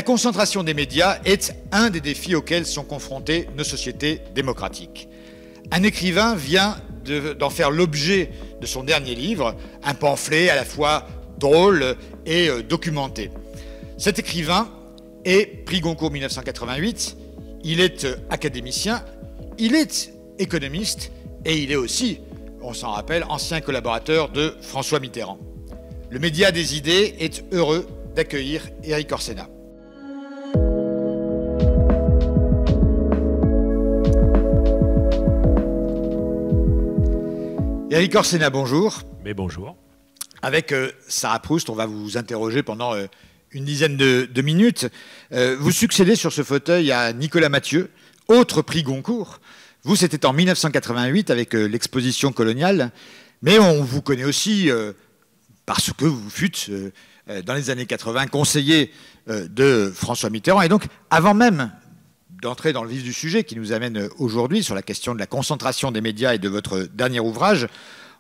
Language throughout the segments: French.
concentration des médias est un des défis auxquels sont confrontées nos sociétés démocratiques. Un écrivain vient d'en faire l'objet de son dernier livre, un pamphlet à la fois drôle et documenté. Cet écrivain est prix Goncourt 1988, il est académicien, il est économiste et il est aussi, on s'en rappelle, ancien collaborateur de François Mitterrand. Le Média des idées est heureux d'accueillir Éric Orsenna. Éric Orsenna, bonjour. Mais bonjour. Avec Sarah Proust, on va vous interroger pendant une dizaine de minutes. Vous succédez sur ce fauteuil à Nicolas Mathieu, autre prix Goncourt. Vous, c'était en 1988 avec l'exposition coloniale, mais on vous connaît aussi parce que vous fûtes, dans les années 80, conseiller de François Mitterrand. Et donc, avant même d'entrer dans le vif du sujet qui nous amène aujourd'hui sur la question de la concentration des médias et de votre dernier ouvrage,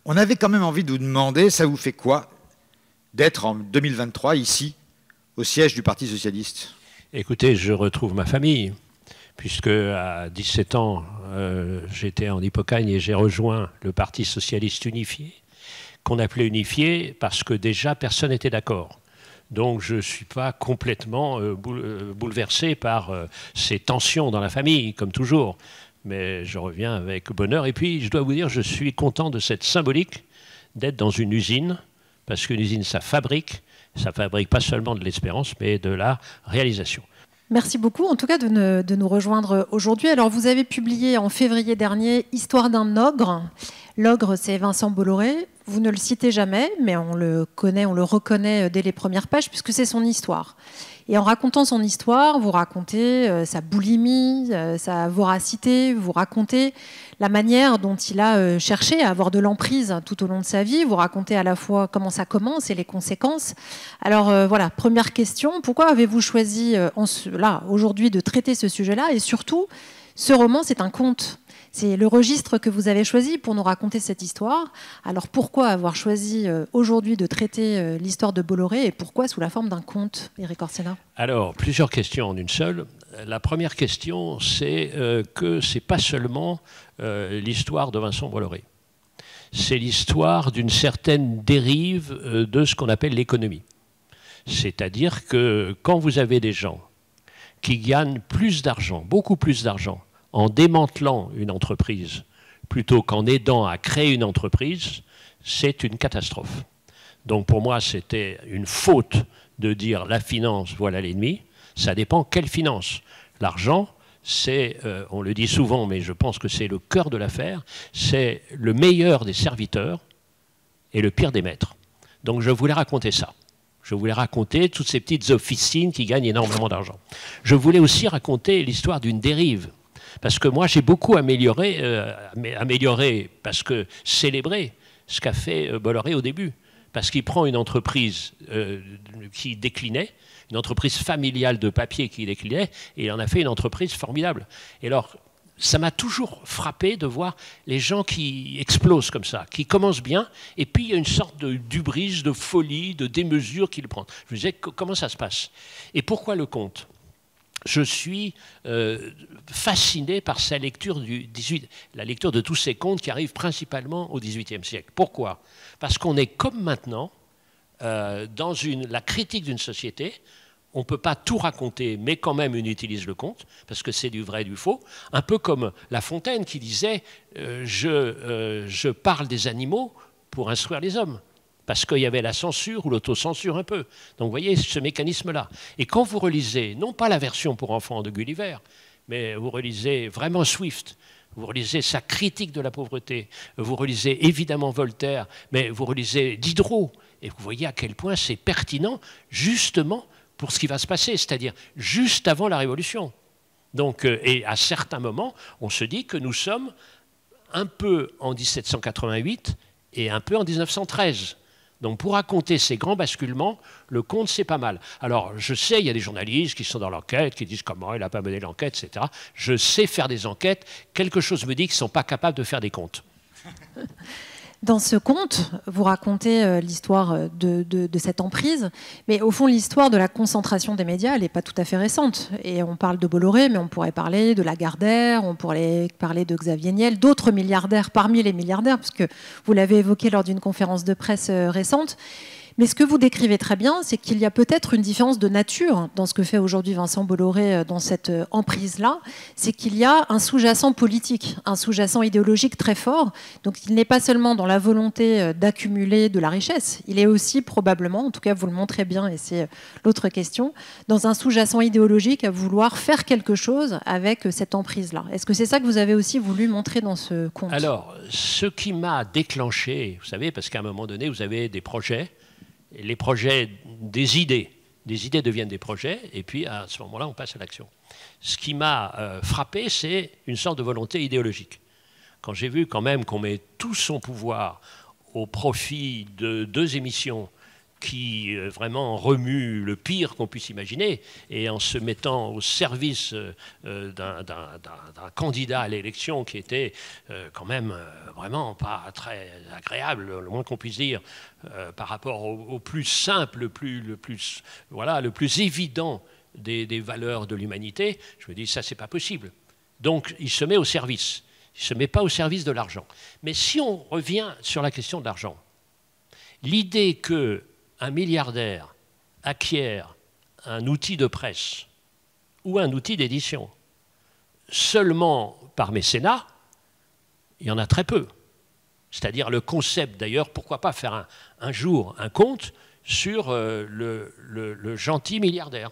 on avait quand même envie de vous demander, ça vous fait quoi d'être en 2023 ici, au siège du Parti socialiste? Écoutez, je retrouve ma famille, puisque à 17 ans, j'étais en Hippocagne et j'ai rejoint le Parti socialiste unifié, qu'on appelait unifié parce que déjà personne n'était d'accord. Donc je ne suis pas complètement bouleversé par ces tensions dans la famille, comme toujours. Mais je reviens avec bonheur. Et puis, je dois vous dire, je suis content de cette symbolique d'être dans une usine, parce qu'une usine, ça fabrique pas seulement de l'espérance, mais de la réalisation. Merci beaucoup, en tout cas, de nous rejoindre aujourd'hui. Alors, vous avez publié en février dernier « Histoire d'un ogre ». L'ogre, c'est Vincent Bolloré. Vous ne le citez jamais, mais on le connaît, on le reconnaît dès les premières pages, puisque c'est son histoire. Et en racontant son histoire, vous racontez sa boulimie, sa voracité, vous racontez la manière dont il a cherché à avoir de l'emprise tout au long de sa vie. Vous racontez à la fois comment ça commence et les conséquences. Alors voilà, première question, pourquoi avez-vous choisi là, aujourd'hui de traiter ce sujet-là? Et surtout, ce roman, c'est un conte. C'est le registre que vous avez choisi pour nous raconter cette histoire. Alors pourquoi avoir choisi aujourd'hui de traiter l'histoire de Bolloré et pourquoi sous la forme d'un conte, Éric Orsenna? Alors, plusieurs questions en une seule. La première question, c'est que ce n'est pas seulement l'histoire de Vincent Bolloré. C'est l'histoire d'une certaine dérive de ce qu'on appelle l'économie. C'est-à-dire que quand vous avez des gens qui gagnent plus d'argent, beaucoup plus d'argent, en démantelant une entreprise plutôt qu'en aidant à créer une entreprise, c'est une catastrophe. Donc pour moi, c'était une faute de dire la finance, voilà l'ennemi. Ça dépend quelle finance. L'argent, c'est, on le dit souvent, mais je pense que c'est le cœur de l'affaire, c'est le meilleur des serviteurs et le pire des maîtres. Donc je voulais raconter ça. Je voulais raconter toutes ces petites officines qui gagnent énormément d'argent. Je voulais aussi raconter l'histoire d'une dérive. Parce que moi, j'ai beaucoup amélioré, parce que célébrer ce qu'a fait Bolloré au début. Parce qu'il prend une entreprise qui déclinait, une entreprise familiale de papier qui déclinait, et il en a fait une entreprise formidable. Et alors, ça m'a toujours frappé de voir les gens qui explosent comme ça, qui commencent bien, et puis il y a une sorte d'hubris, de folie, de démesure qu'ils prennent. Je me disais, comment ça se passe? Et pourquoi le conte? Je suis fasciné par sa lecture la lecture de tous ces contes qui arrivent principalement au XVIIIe siècle. Pourquoi? Parce qu'on est comme maintenant dans la critique d'une société. On ne peut pas tout raconter, mais quand même on utilise le conte, parce que c'est du vrai et du faux. Un peu comme La Fontaine qui disait je parle des animaux pour instruire les hommes. Parce qu'il y avait la censure ou l'autocensure un peu. Donc vous voyez ce mécanisme-là. Et quand vous relisez, non pas la version pour enfants de Gulliver, mais vous relisez vraiment Swift, vous relisez sa critique de la pauvreté, vous relisez évidemment Voltaire, mais vous relisez Diderot, et vous voyez à quel point c'est pertinent justement pour ce qui va se passer, c'est-à-dire juste avant la Révolution. Donc, et à certains moments, on se dit que nous sommes un peu en 1788 et un peu en 1913. Donc pour raconter ces grands basculements, le conte, c'est pas mal. Alors je sais, il y a des journalistes qui sont dans l'enquête, qui disent comment il n'a pas mené l'enquête, etc. Je sais faire des enquêtes. Quelque chose me dit qu'ils ne sont pas capables de faire des contes. Dans ce conte, vous racontez l'histoire de cette emprise, mais au fond, l'histoire de la concentration des médias, elle n'est pas tout à fait récente. Et on parle de Bolloré, mais on pourrait parler de Lagardère, on pourrait parler de Xavier Niel, d'autres milliardaires parmi les milliardaires, puisque vous l'avez évoqué lors d'une conférence de presse récente. Mais ce que vous décrivez très bien, c'est qu'il y a peut-être une différence de nature dans ce que fait aujourd'hui Vincent Bolloré dans cette emprise-là. C'est qu'il y a un sous-jacent politique, un sous-jacent idéologique très fort. Donc il n'est pas seulement dans la volonté d'accumuler de la richesse, il est aussi probablement, en tout cas vous le montrez bien et c'est l'autre question, dans un sous-jacent idéologique à vouloir faire quelque chose avec cette emprise-là. Est-ce que c'est ça que vous avez aussi voulu montrer dans ce conte? Alors, ce qui m'a déclenché, vous savez, parce qu'à un moment donné, vous avez des projets, les projets, des idées deviennent des projets, et puis à ce moment-là, on passe à l'action. Ce qui m'a frappé, c'est une sorte de volonté idéologique. Quand j'ai vu quand même qu'on met tout son pouvoir au profit de 2 émissions qui vraiment remuent le pire qu'on puisse imaginer, et en se mettant au service d'un candidat à l'élection qui était quand même vraiment pas très agréable, le moins qu'on puisse dire, par rapport au plus simple, le plus évident des valeurs de l'humanité, je me dis ça c'est pas possible. Donc il se met au service, il se met pas au service de l'argent. Mais si on revient sur la question de l'argent, l'idée que un milliardaire acquiert un outil de presse ou un outil d'édition seulement par mécénat, il y en a très peu. C'est-à-dire le concept, d'ailleurs, pourquoi pas faire un jour un conte sur le gentil milliardaire.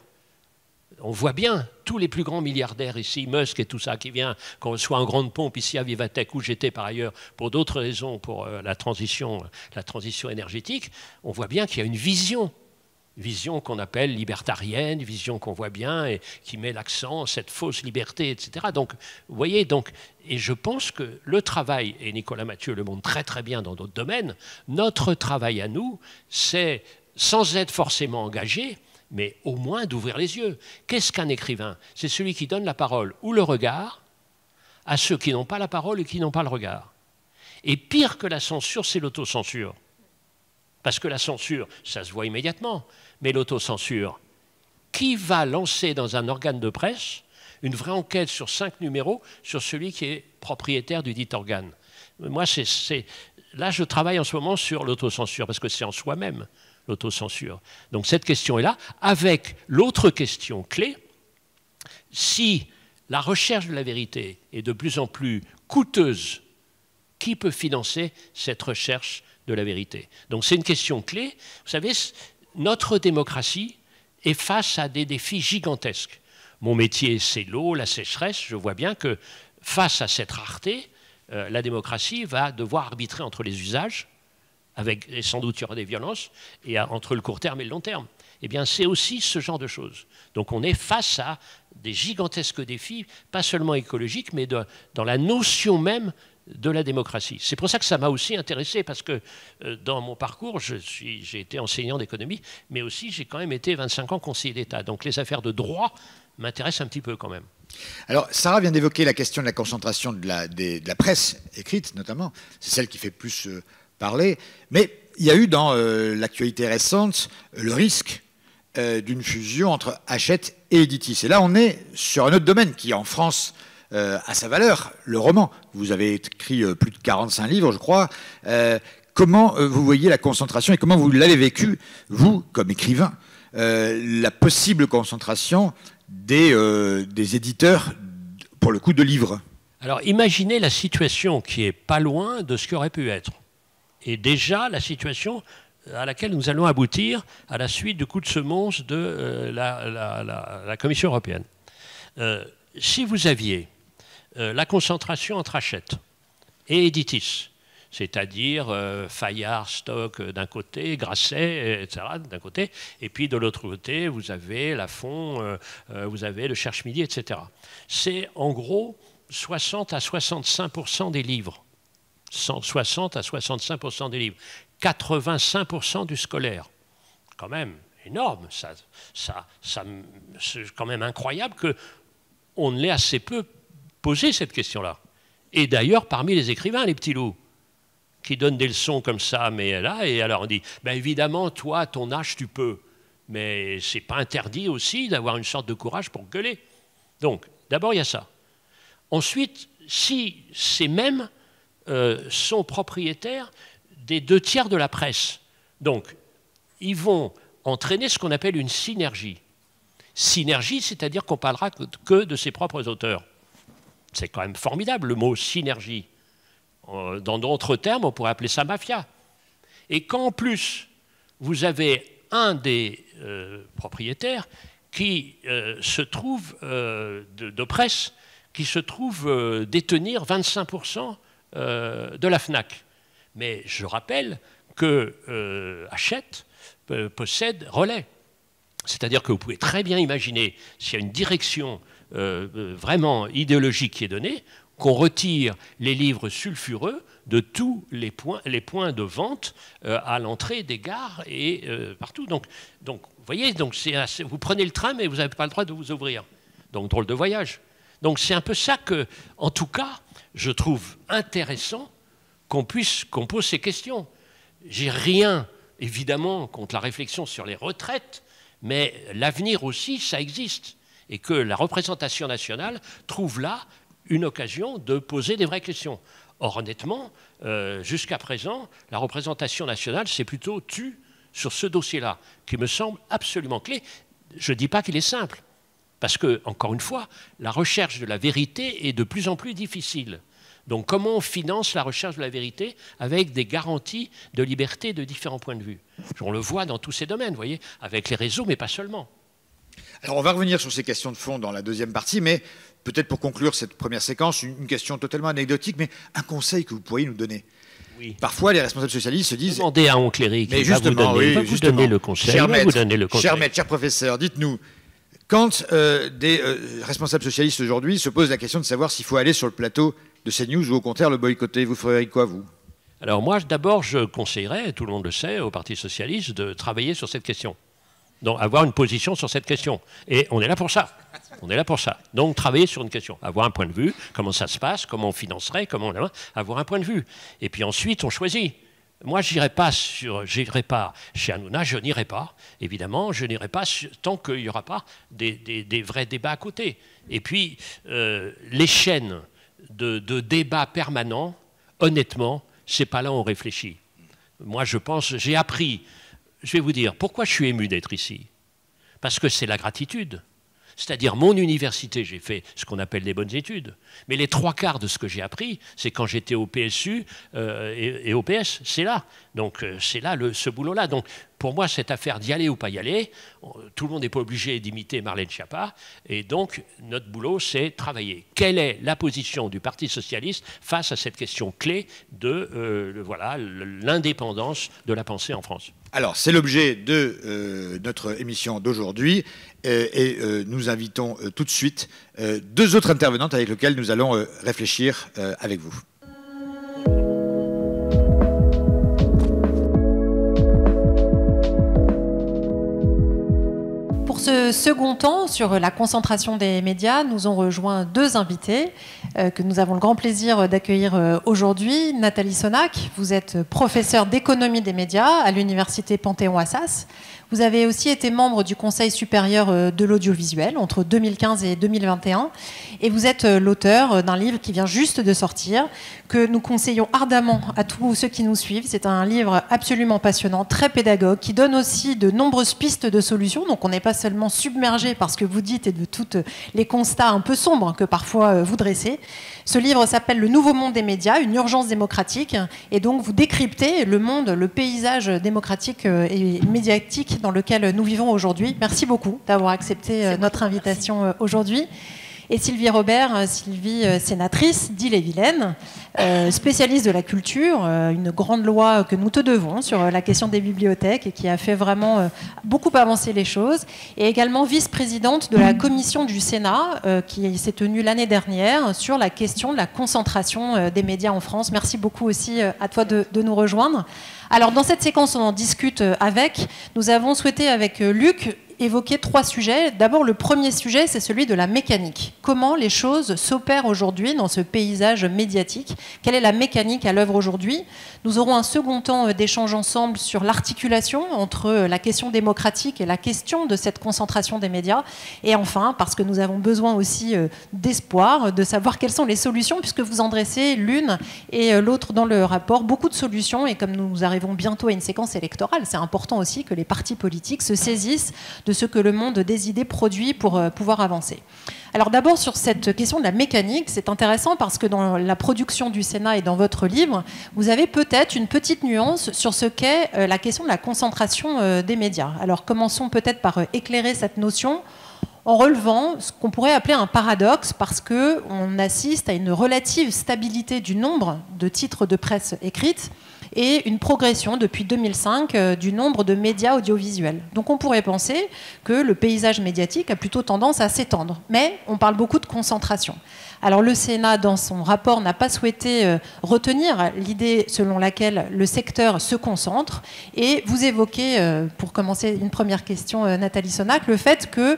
On voit bien tous les plus grands milliardaires ici, Musk et tout ça, qui vient, qu'on reçoit en grande pompe ici à Vivatech, où j'étais par ailleurs pour d'autres raisons, pour la transition énergétique. On voit bien qu'il y a une vision qu'on appelle libertarienne, vision qu'on voit bien et qui met l'accent, cette fausse liberté, etc. Donc, vous voyez, et je pense que le travail, et Nicolas Mathieu le montre très très bien dans d'autres domaines, notre travail à nous, c'est, sans être forcément engagé, mais au moins d'ouvrir les yeux. Qu'est-ce qu'un écrivain? C'est celui qui donne la parole ou le regard à ceux qui n'ont pas la parole et qui n'ont pas le regard. Et pire que la censure, c'est l'autocensure. Parce que la censure, ça se voit immédiatement. Mais l'autocensure, qui va lancer dans un organe de presse une vraie enquête sur 5 numéros sur celui qui est propriétaire du dit organe? Moi, là, je travaille en ce moment sur l'autocensure, parce que c'est en soi-même l'autocensure. Donc cette question est là, avec l'autre question clé, si la recherche de la vérité est de plus en plus coûteuse, qui peut financer cette recherche de la vérité? Donc c'est une question clé. Vous savez, notre démocratie est face à des défis gigantesques. Mon métier, c'est l'eau, la sécheresse. Je vois bien que face à cette rareté, la démocratie va devoir arbitrer entre les usages, et sans doute il y aura des violences, et entre le court terme et le long terme. Eh bien, c'est aussi ce genre de choses. Donc on est face à des gigantesques défis, pas seulement écologiques, mais dans la notion même de la démocratie. C'est pour ça que ça m'a aussi intéressé, parce que dans mon parcours, j'ai été enseignant d'économie, mais aussi j'ai quand même été 25 ans conseiller d'État. Donc les affaires de droit m'intéressent un petit peu quand même. Alors, Sarah vient d'évoquer la question de la concentration de la presse écrite, notamment. C'est celle qui fait plus parler. Mais il y a eu dans l'actualité récente le risque d'une fusion entre Hachette et Editis. Et là, on est sur un autre domaine qui, en France, a sa valeur, le roman. Vous avez écrit plus de 45 livres, je crois. Comment vous voyez la concentration et comment vous l'avez vécu, vous, comme écrivain, la possible concentration des éditeurs, pour le coup, de livres? Alors, imaginez la situation qui est pas loin de ce qui aurait pu être. Et déjà, la situation à laquelle nous allons aboutir à la suite du coup de semonce de la Commission européenne. Si vous aviez la concentration entre Hachette et Editis, c'est-à-dire Fayard, Stock d'un côté, Grasset, etc. d'un côté, et puis de l'autre côté, vous avez Lafon, vous avez le Cherche-Midi, etc. C'est en gros 60 à 65% des livres. 60 à 65% des livres. 85% du scolaire. Quand même énorme. C'est quand même incroyable qu'on ne l'ait assez peu posé cette question-là. Et d'ailleurs, parmi les écrivains, les petits loups, qui donne des leçons comme ça, mais là, et alors on dit, ben évidemment, toi, à ton âge, tu peux. Mais c'est pas interdit aussi d'avoir une sorte de courage pour gueuler. Donc, d'abord, il y a ça. Ensuite, si ces mêmes sont propriétaires des 2/3 de la presse, donc ils vont entraîner ce qu'on appelle une synergie. Synergie, c'est-à-dire qu'on parlera que de ses propres auteurs. C'est quand même formidable, le mot synergie. Dans d'autres termes, on pourrait appeler ça mafia. Et quand en plus, vous avez un des propriétaires qui se trouve de presse, qui se trouve détenir 25% de la FNAC. Mais je rappelle que Hachette possède Relais. C'est-à-dire que vous pouvez très bien imaginer, s'il y a une direction vraiment idéologique qui est donnée, qu'on retire les livres sulfureux de tous les points de vente à l'entrée des gares et partout. Donc, vous voyez, vous prenez le train, mais vous n'avez pas le droit de vous ouvrir. Donc, drôle de voyage. Donc, c'est un peu ça que, en tout cas, je trouve intéressant qu'on pose ces questions. J'ai rien, évidemment, contre la réflexion sur les retraites, mais l'avenir aussi, ça existe. Et que la représentation nationale trouve là une occasion de poser des vraies questions. Or, honnêtement, jusqu'à présent, la représentation nationale s'est plutôt tue sur ce dossier-là, qui me semble absolument clé. Je ne dis pas qu'il est simple, parce que, encore une fois, la recherche de la vérité est de plus en plus difficile. Donc, comment on finance la recherche de la vérité avec des garanties de liberté de différents points de vue? On le voit dans tous ces domaines, vous voyez, avec les réseaux, mais pas seulement. Alors, on va revenir sur ces questions de fond dans la deuxième partie, mais peut-être pour conclure cette première séquence, une question totalement anecdotique, mais un conseil que vous pourriez nous donner. Oui. Parfois, les responsables socialistes se disent... Demandez à Oncléric, mais justement, vous donner le conseil. Cher maître, cher professeur, dites-nous, quand des responsables socialistes aujourd'hui se posent la question de savoir s'il faut aller sur le plateau de CNews ou au contraire le boycotter, vous feriez quoi, vous? Alors moi, d'abord, je conseillerais, tout le monde le sait, au Parti socialiste de travailler sur cette question. Donc, avoir une position sur cette question. Et on est là pour ça. On est là pour ça. Donc, travailler sur une question. Avoir un point de vue, comment ça se passe, comment on financerait, comment on... Avoir un point de vue. Et puis ensuite, on choisit. Moi, j'irai pas chez Hanouna, je n'irai pas, évidemment, je n'irai pas tant qu'il n'y aura pas des vrais débats à côté. Et puis, les chaînes de débats permanents, honnêtement, c'est pas là où on réfléchit. Moi, je pense, j'ai appris... Je vais vous dire, pourquoi je suis ému d'être ici? Parce que c'est la gratitude. C'est-à-dire, mon université, j'ai fait ce qu'on appelle des bonnes études. Mais les 3/4 de ce que j'ai appris, c'est quand j'étais au PSU et au PS. C'est là. Donc, c'est là ce boulot-là. Donc, pour moi, cette affaire d'y aller ou pas y aller, tout le monde n'est pas obligé d'imiter Marlène Schiappa. Et donc, notre boulot, c'est travailler. Quelle est la position du Parti socialiste face à cette question clé de l'indépendance de la pensée en France? Alors, c'est l'objet de notre émission d'aujourd'hui. Et nous invitons tout de suite deux autres intervenantes avec lesquelles nous allons réfléchir avec vous. Pour ce second temps sur la concentration des médias, nous ont rejoint deux invités que nous avons le grand plaisir d'accueillir aujourd'hui. Nathalie Sonac, vous êtes professeure d'économie des médias à l'université Panthéon-Assas. Vous avez aussi été membre du Conseil supérieur de l'audiovisuel entre 2015 et 2021. Et vous êtes l'auteur d'un livre qui vient juste de sortir, que nous conseillons ardemment à tous ceux qui nous suivent. C'est un livre absolument passionnant, très pédagogue, qui donne aussi de nombreuses pistes de solutions. Donc on n'est pas seulement submergé par ce que vous dites et de tous les constats un peu sombres que parfois vous dressez. Ce livre s'appelle « Le nouveau monde des médias, une urgence démocratique ». Et donc vous décryptez le monde, le paysage démocratique et médiatique dans lequel nous vivons aujourd'hui. Merci beaucoup d'avoir accepté notre invitation aujourd'hui. Et Sylvie Robert, sénatrice d'Ille-et-Vilaine, spécialiste de la culture, une grande loi que nous te devons sur la question des bibliothèques et qui a fait vraiment beaucoup avancer les choses, et également vice-présidente de la commission du Sénat qui s'est tenue l'année dernière sur la question de la concentration des médias en France. Merci beaucoup aussi à toi de nous rejoindre. Alors dans cette séquence, on en discute avec. Nous avons souhaité avec Luc évoquer 3 sujets. D'abord, le premier sujet, c'est celui de la mécanique. Comment les choses s'opèrent aujourd'hui dans ce paysage médiatique? Quelle est la mécanique à l'œuvre aujourd'hui? Nous aurons un second temps d'échange ensemble sur l'articulation entre la question démocratique et la question de cette concentration des médias. Et enfin, parce que nous avons besoin aussi d'espoir, de savoir quelles sont les solutions, puisque vous en dressez l'une et l'autre dans le rapport, beaucoup de solutions. Et comme nous arrivons bientôt à une séquence électorale, c'est important aussi que les partis politiques se saisissent de ce que le monde des idées produit pour pouvoir avancer. Alors d'abord, sur cette question de la mécanique, c'est intéressant parce que dans la production du Sénat et dans votre livre, vous avez peut-être une petite nuance sur ce qu'est la question de la concentration des médias. Alors commençons peut-être par éclairer cette notion en relevant ce qu'on pourrait appeler un paradoxe, parce qu'on assiste à une relative stabilité du nombre de titres de presse écrites et une progression depuis 2005 du nombre de médias audiovisuels. Donc on pourrait penser que le paysage médiatique a plutôt tendance à s'étendre. Mais on parle beaucoup de concentration. Alors le Sénat, dans son rapport, n'a pas souhaité retenir l'idée selon laquelle le secteur se concentre. Et vous évoquez, pour commencer une première question, Nathalie Sonac, le fait que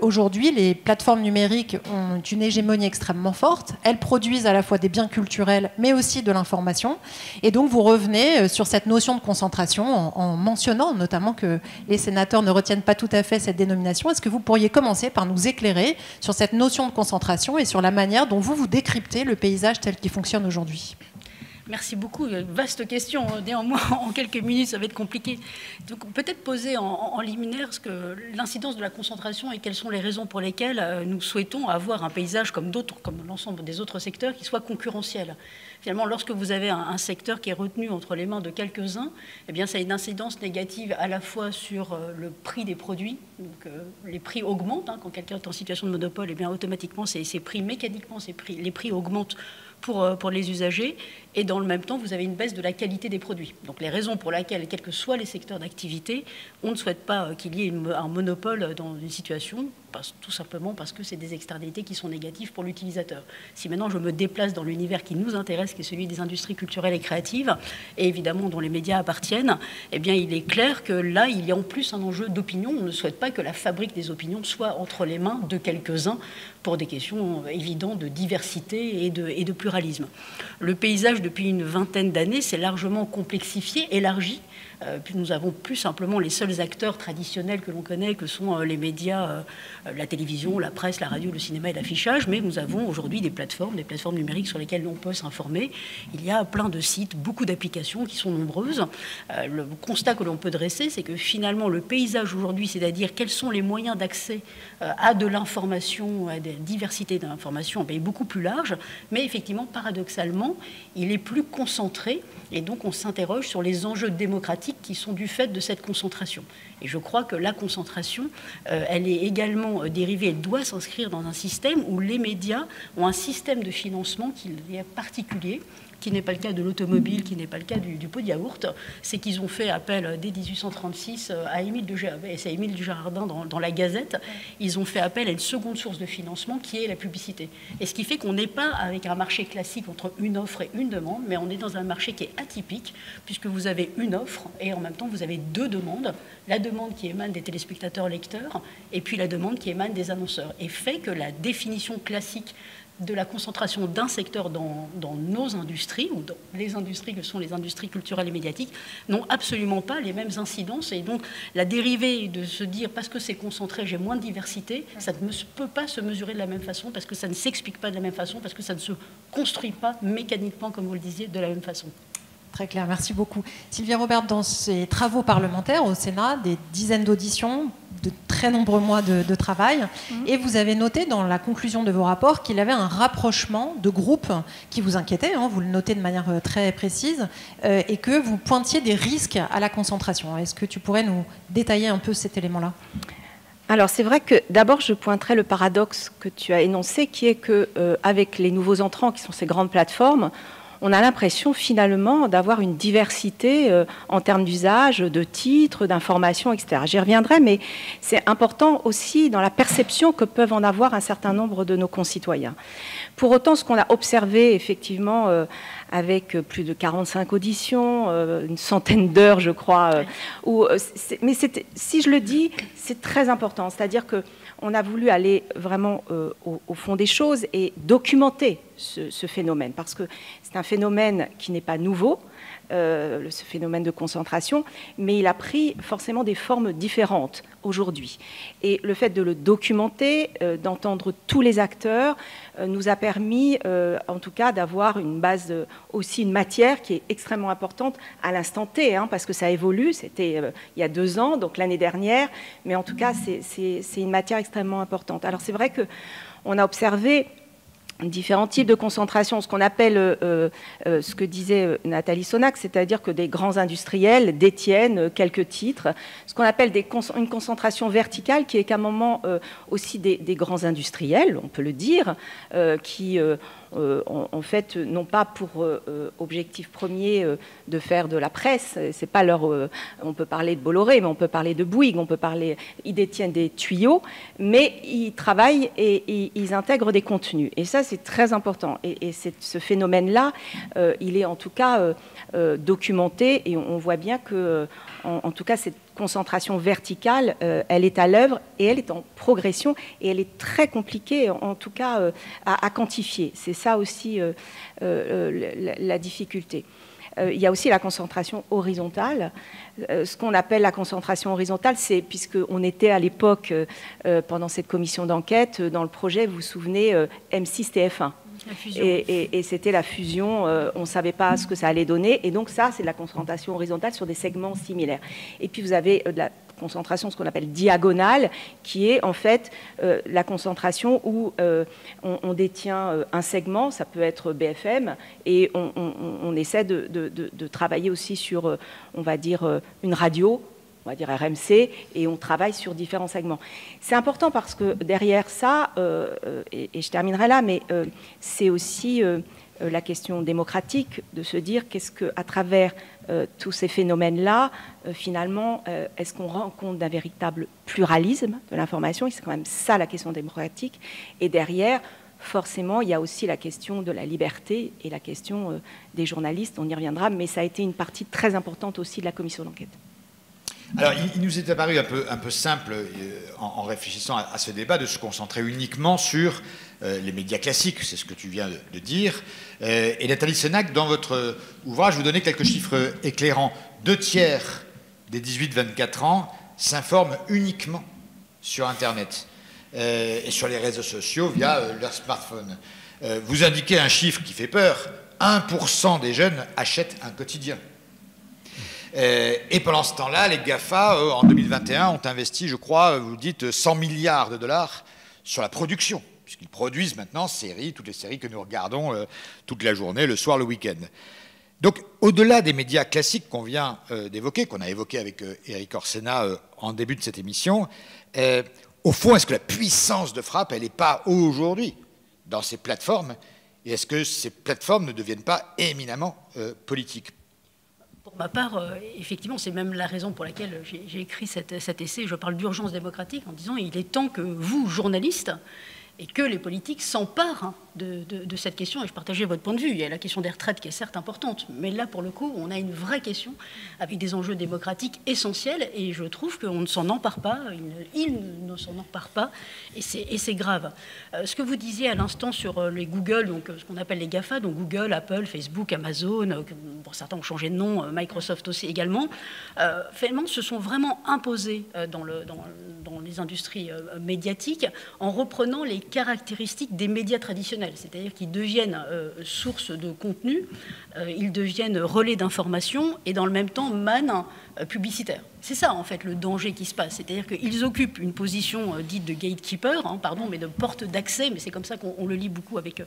aujourd'hui les plateformes numériques ont une hégémonie extrêmement forte. Elles produisent à la fois des biens culturels, mais aussi de l'information. Et donc vous revenez sur cette notion de concentration en mentionnant notamment que les sénateurs ne retiennent pas tout à fait cette dénomination. Est-ce que vous pourriez commencer par nous éclairer sur cette notion de concentration et sur la manière dont vous décryptez le paysage tel qu'il fonctionne aujourd'hui? Merci beaucoup. Vaste question. Néanmoins, en quelques minutes, ça va être compliqué. Donc, peut-être poser en liminaire l'incidence de la concentration et quelles sont les raisons pour lesquelles nous souhaitons avoir un paysage comme l'ensemble des autres secteurs qui soit concurrentiel. Finalement, lorsque vous avez un secteur qui est retenu entre les mains de quelques-uns, eh bien, ça a une incidence négative à la fois sur le prix des produits. Donc, les prix augmentent. Quand quelqu'un est en situation de monopole, eh bien, automatiquement, mécaniquement, les prix augmentent pour les usagers, et dans le même temps, vous avez une baisse de la qualité des produits. Donc les raisons pour lesquelles, quels que soient les secteurs d'activité, on ne souhaite pas qu'il y ait un monopole dans une situation, tout simplement parce que c'est des externalités qui sont négatives pour l'utilisateur. Si maintenant je me déplace dans l'univers qui nous intéresse, qui est celui des industries culturelles et créatives, et évidemment dont les médias appartiennent, eh bien il est clair que là, il y a en plus un enjeu d'opinion. On ne souhaite pas que la fabrique des opinions soit entre les mains de quelques-uns pour des questions évidentes de diversité et de pluralisme. Le paysage, depuis une vingtaine d'années, s'est largement complexifié, élargi. Puis nous avons plus simplement les seuls acteurs traditionnels que l'on connaît, que sont les médias, la télévision, la presse, la radio, le cinéma et l'affichage, mais nous avons aujourd'hui des plateformes numériques sur lesquelles on peut s'informer. Il y a plein de sites, beaucoup d'applications qui sont nombreuses. Le constat que l'on peut dresser, c'est que finalement le paysage aujourd'hui, c'est-à-dire quels sont les moyens d'accès à de l'information, à des diversités d'informations, est beaucoup plus large, mais effectivement, paradoxalement, il est plus concentré, et donc on s'interroge sur les enjeux démocratiques qui sont du fait de cette concentration. Et je crois que la concentration, elle est également dérivée, elle doit s'inscrire dans un système où les médias ont un système de financement qui est particulier, qui n'est pas le cas de l'automobile, qui n'est pas le cas du pot de yaourt. C'est qu'ils ont fait appel dès 1836 à Émile Dujardin dans la Gazette. Ils ont fait appel à une seconde source de financement qui est la publicité. Et ce qui fait qu'on n'est pas avec un marché classique entre une offre et une demande, mais on est dans un marché qui est atypique, puisque vous avez une offre et en même temps vous avez deux demandes. La demande qui émane des téléspectateurs lecteurs et puis la demande qui émane des annonceurs. Et fait que la définition classique de la concentration d'un secteur dans nos industries, ou dans les industries que sont les industries culturelles et médiatiques, n'ont absolument pas les mêmes incidences. Et donc, la dérivée de se dire, parce que c'est concentré, j'ai moins de diversité, ça ne peut pas se mesurer de la même façon, parce que ça ne s'explique pas de la même façon, parce que ça ne se construit pas mécaniquement, comme vous le disiez, de la même façon. Très clair, merci beaucoup. Sylvia Robert, dans ses travaux parlementaires au Sénat, des dizaines d'auditions, de très nombreux mois de travail, et vous avez noté dans la conclusion de vos rapports qu'il y avait un rapprochement de groupes qui vous inquiétait, vous le notez de manière très précise, et que vous pointiez des risques à la concentration. Est-ce que tu pourrais nous détailler un peu cet élément-là ? Alors c'est vrai que d'abord je pointerai le paradoxe que tu as énoncé, qui est que avec les nouveaux entrants qui sont ces grandes plateformes, on a l'impression finalement d'avoir une diversité en termes d'usage, de titres, d'informations, etc. J'y reviendrai, mais c'est important aussi dans la perception que peuvent en avoir un certain nombre de nos concitoyens. Pour autant, ce qu'on a observé effectivement avec plus de 45 auditions, une centaine d'heures, je crois, mais si je le dis, c'est très important. C'est-à-dire qu'on a voulu aller vraiment au fond des choses et documenter ce phénomène, parce que c'est un phénomène qui n'est pas nouveau, ce phénomène de concentration, mais il a pris forcément des formes différentes aujourd'hui. Et le fait de le documenter, d'entendre tous les acteurs, nous a permis, en tout cas, d'avoir une base, aussi une matière qui est extrêmement importante à l'instant T, parce que ça évolue, c'était il y a 2 ans, donc l'année dernière, mais en tout cas, c'est une matière extrêmement importante. Alors c'est vrai qu'on a observé différents types de concentration, ce qu'on appelle, ce que disait Nathalie Sonac, c'est-à-dire que des grands industriels détiennent quelques titres, ce qu'on appelle une concentration verticale, qui est qu'à un moment aussi des grands industriels, on peut le dire, qui en fait n'ont pas pour objectif premier de faire de la presse. C'est pas leur, on peut parler de Bolloré, mais on peut parler de Bouygues, ils détiennent des tuyaux, mais ils travaillent et ils intègrent des contenus. Et ça, c'est très important. Et ce phénomène-là, il est en tout cas documenté, et on voit bien que, en tout cas, cette concentration verticale, elle est à l'œuvre et elle est en progression, et elle est très compliquée, en tout cas, à quantifier. C'est ça aussi la difficulté. Il y a aussi la concentration horizontale. Ce qu'on appelle la concentration horizontale, c'est, puisqu'on était à l'époque, pendant cette commission d'enquête, dans le projet, vous vous souvenez, M6 TF1. Et c'était la fusion, on ne savait pas ce que ça allait donner, et donc ça, c'est de la concentration horizontale sur des segments similaires. Et puis vous avez de la concentration, ce qu'on appelle diagonale, qui est en fait la concentration où on détient un segment, ça peut être BFM, et on essaie de travailler aussi sur, on va dire, une radio, on va dire RMC, et on travaille sur différents segments. C'est important parce que derrière ça, et je terminerai là, mais c'est aussi la question démocratique de se dire qu'est-ce qu'à travers tous ces phénomènes-là, finalement, est-ce qu'on rend compte d'un véritable pluralisme de l'information? Et c'est quand même ça la question démocratique. Et derrière, forcément, il y a aussi la question de la liberté et la question des journalistes, on y reviendra, mais ça a été une partie très importante aussi de la commission d'enquête. Alors, il nous est apparu un peu simple, en réfléchissant à ce débat, de se concentrer uniquement sur les médias classiques, c'est ce que tu viens de dire. Et Nathalie Sonac, dans votre ouvrage, vous donnez quelques chiffres éclairants. 2/3 des 18-24 ans s'informent uniquement sur Internet et sur les réseaux sociaux via leur smartphone. Vous indiquez un chiffre qui fait peur. 1% des jeunes achètent un quotidien. Et pendant ce temps-là, les GAFA, en 2021, ont investi, je crois, vous dites, 100 milliards de dollars sur la production, puisqu'ils produisent maintenant toutes les séries que nous regardons toute la journée, le soir, le week-end. Donc, au-delà des médias classiques qu'on vient d'évoquer, qu'on a évoqué avec Éric Orsena en début de cette émission, au fond, est-ce que la puissance de frappe, elle n'est pas aujourd'hui dans ces plateformes, et est-ce que ces plateformes ne deviennent pas éminemment politiques ? Pour ma part, effectivement, c'est même la raison pour laquelle j'ai écrit cet essai. Je parle d'urgence démocratique en disant il est temps que vous, journalistes, et que les politiques s'emparent de cette question, et je partageais votre point de vue. Il y a la question des retraites qui est certes importante, mais là, pour le coup, on a une vraie question avec des enjeux démocratiques essentiels, et je trouve qu'on ne s'en empare pas, il ne s'en empare pas, et c'est grave. Ce que vous disiez à l'instant sur les Google, donc ce qu'on appelle les GAFA, donc Google, Apple, Facebook, Amazon, bon, certains ont changé de nom, Microsoft aussi également, finalement se sont vraiment imposés dans les industries médiatiques en reprenant les caractéristiques des médias traditionnels, c'est-à-dire qu'ils deviennent source de contenu, ils deviennent relais d'information et dans le même temps manne publicitaire. C'est ça, en fait, le danger qui se passe. C'est-à-dire qu'ils occupent une position dite de gatekeeper, mais de porte d'accès, mais c'est comme ça qu'on le lit beaucoup avec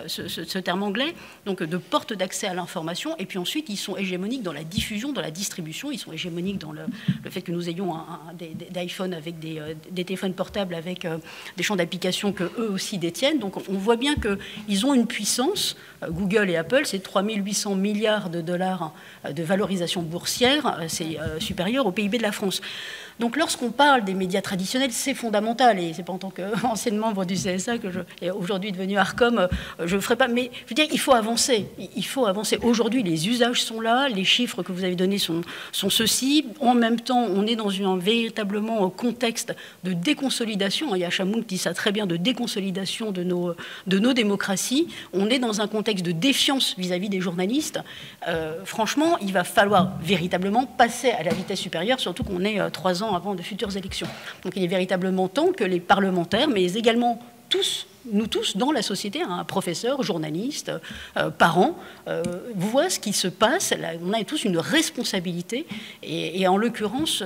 ce terme anglais, donc de porte d'accès à l'information, et puis ensuite, ils sont hégémoniques dans la diffusion, dans la distribution, ils sont hégémoniques dans le fait que nous ayons des iPhones avec des téléphones portables avec des champs d'application qu'eux aussi détiennent. Donc on voit bien qu'ils ont une puissance. Google et Apple, c'est 3800 milliards de dollars de valorisation boursière, c'est supérieur au PIB de la France. Donc lorsqu'on parle des médias traditionnels, c'est fondamental, et c'est pas en tant qu'ancienne membre du CSA que et aujourd'hui devenu Arcom, je ne ferai pas, mais je veux dire, il faut avancer, Aujourd'hui, les usages sont là, les chiffres que vous avez donnés sont ceux-ci. En même temps, on est dans un véritablement contexte de déconsolidation, il y a Chamoun qui dit ça très bien, de déconsolidation de nos démocraties. On est dans un contexte de défiance vis-à-vis des journalistes. Franchement, il va falloir véritablement passer à la vitesse supérieure, surtout qu'on est 3 ans avant de futures élections. Donc il est véritablement temps que les parlementaires, mais également nous tous dans la société, professeurs, journalistes, parents, voient ce qui se passe. On a tous une responsabilité, et en l'occurrence,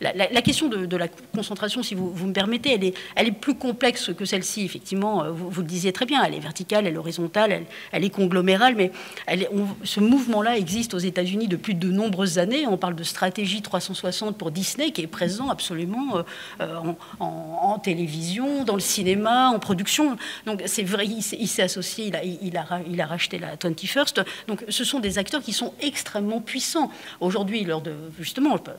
la question de la concentration, si vous me permettez, elle est plus complexe que celle-ci, effectivement, vous le disiez très bien, elle est verticale, elle est horizontale, elle est conglomérale, mais ce mouvement-là existe aux États-Unis depuis de nombreuses années. On parle de stratégie 360 pour Disney, qui est présent absolument en télévision, dans le cinéma, en production. Donc c'est vrai, il s'est associé, il a racheté la 21st. Donc ce sont des acteurs qui sont extrêmement puissants. Aujourd'hui, justement, je peux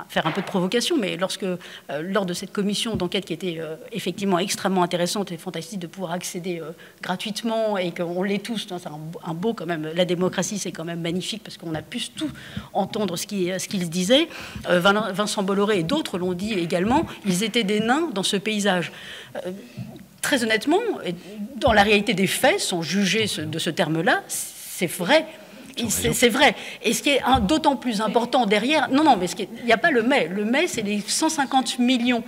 faire un peu de provocation, mais lors de cette commission d'enquête qui était effectivement extrêmement intéressante et fantastique de pouvoir accéder gratuitement, et qu'on l'est tous, c'est un beau quand même, la démocratie c'est quand même magnifique parce qu'on a pu tout entendre ce qu'ils disaient. Vincent Bolloré et d'autres l'ont dit également, ils étaient des nains dans ce paysage. Très honnêtement, dans la réalité des faits, sans juger de ce terme-là, c'est vrai. C'est vrai. Et ce qui est d'autant plus important derrière... Non, mais il n'y a pas le mais. Le mais, c'est les 150 millions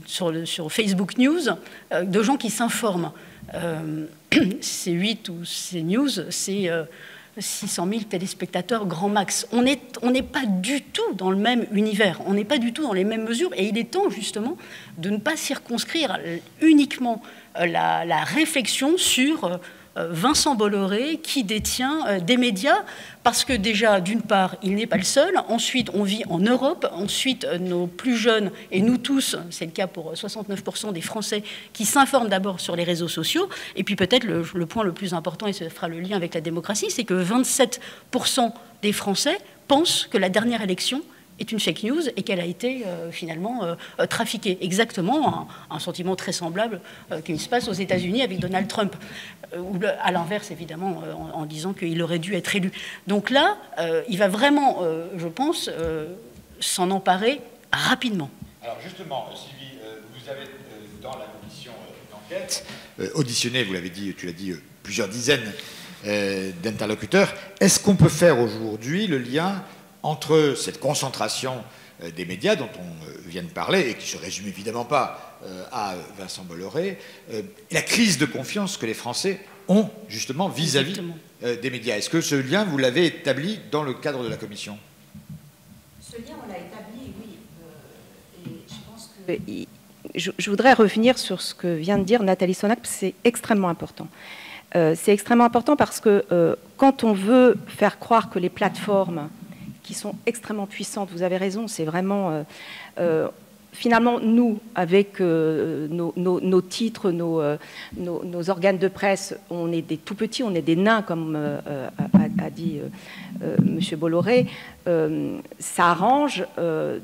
sur Facebook News de gens qui s'informent. C'est 8 ou c'est News, c'est... 600 000 téléspectateurs grand max. On n'est pas du tout dans le même univers, on n'est pas du tout dans les mêmes mesures, et il est temps justement de ne pas circonscrire uniquement la réflexion sur Vincent Bolloré qui détient des médias, parce que déjà, d'une part, il n'est pas le seul, ensuite on vit en Europe, ensuite nos plus jeunes, et nous tous, c'est le cas pour 69% des Français, qui s'informent d'abord sur les réseaux sociaux, et puis peut-être le point le plus important, et ce fera le lien avec la démocratie, c'est que 27% des Français pensent que la dernière élection est une fake news et qu'elle a été finalement trafiquée. Exactement un sentiment très semblable qui se passe aux États-Unis avec Donald Trump, ou à l'inverse évidemment en disant qu'il aurait dû être élu. Donc là, il va vraiment, je pense, s'en emparer rapidement. Alors justement, Sylvie, vous avez dans la commission d'enquête auditionné, vous l'avez dit, tu l'as dit, plusieurs dizaines d'interlocuteurs. Est-ce qu'on peut faire aujourd'hui le lien entre cette concentration des médias dont on vient de parler, et qui ne se résume évidemment pas à Vincent Bolloré, et la crise de confiance que les Français ont justement vis-à-vis des médias? Est-ce que ce lien, vous l'avez établi dans le cadre de la commission? Ce lien, on l'a établi, oui. Et je pense que... Je voudrais revenir sur ce que vient de dire Nathalie Sonac, parce que c'est extrêmement important. C'est extrêmement important parce que quand on veut faire croire que les plateformes qui sont extrêmement puissantes, vous avez raison, c'est vraiment... finalement, nous, avec nos titres, nos organes de presse, on est des tout petits, on est des nains, comme a dit M. Bolloré. Ça arrange,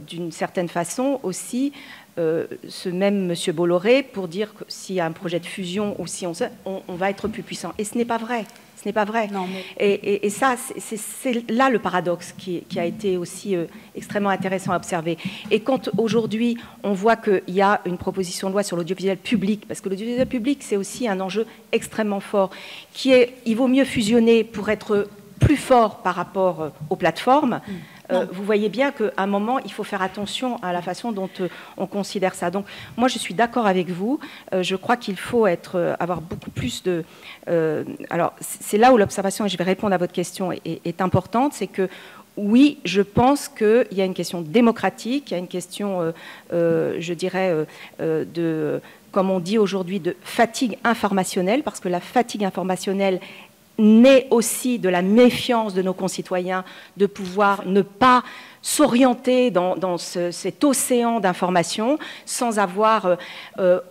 d'une certaine façon, aussi ce même M. Bolloré pour dire que s'il y a un projet de fusion ou si on va être plus puissant. Et ce n'est pas vrai. Ce n'est pas vrai. Non, mais... et ça, c'est là le paradoxe qui a été aussi extrêmement intéressant à observer. Et quand aujourd'hui, on voit qu'il y a une proposition de loi sur l'audiovisuel public, parce que l'audiovisuel public, c'est aussi un enjeu extrêmement fort, qui est, il vaut mieux fusionner pour être plus fort par rapport aux plateformes. Vous voyez bien qu'à un moment, il faut faire attention à la façon dont on considère ça. Donc, moi, je suis d'accord avec vous. Je crois qu'il faut avoir beaucoup plus de... alors, c'est là où l'observation, et je vais répondre à votre question, est importante, c'est que oui, je pense qu'il y a une question démocratique, il y a une question, je dirais, comme on dit aujourd'hui, de fatigue informationnelle, parce que la fatigue informationnelle naît aussi de la méfiance de nos concitoyens de pouvoir ne pas s'orienter dans cet océan d'informations sans avoir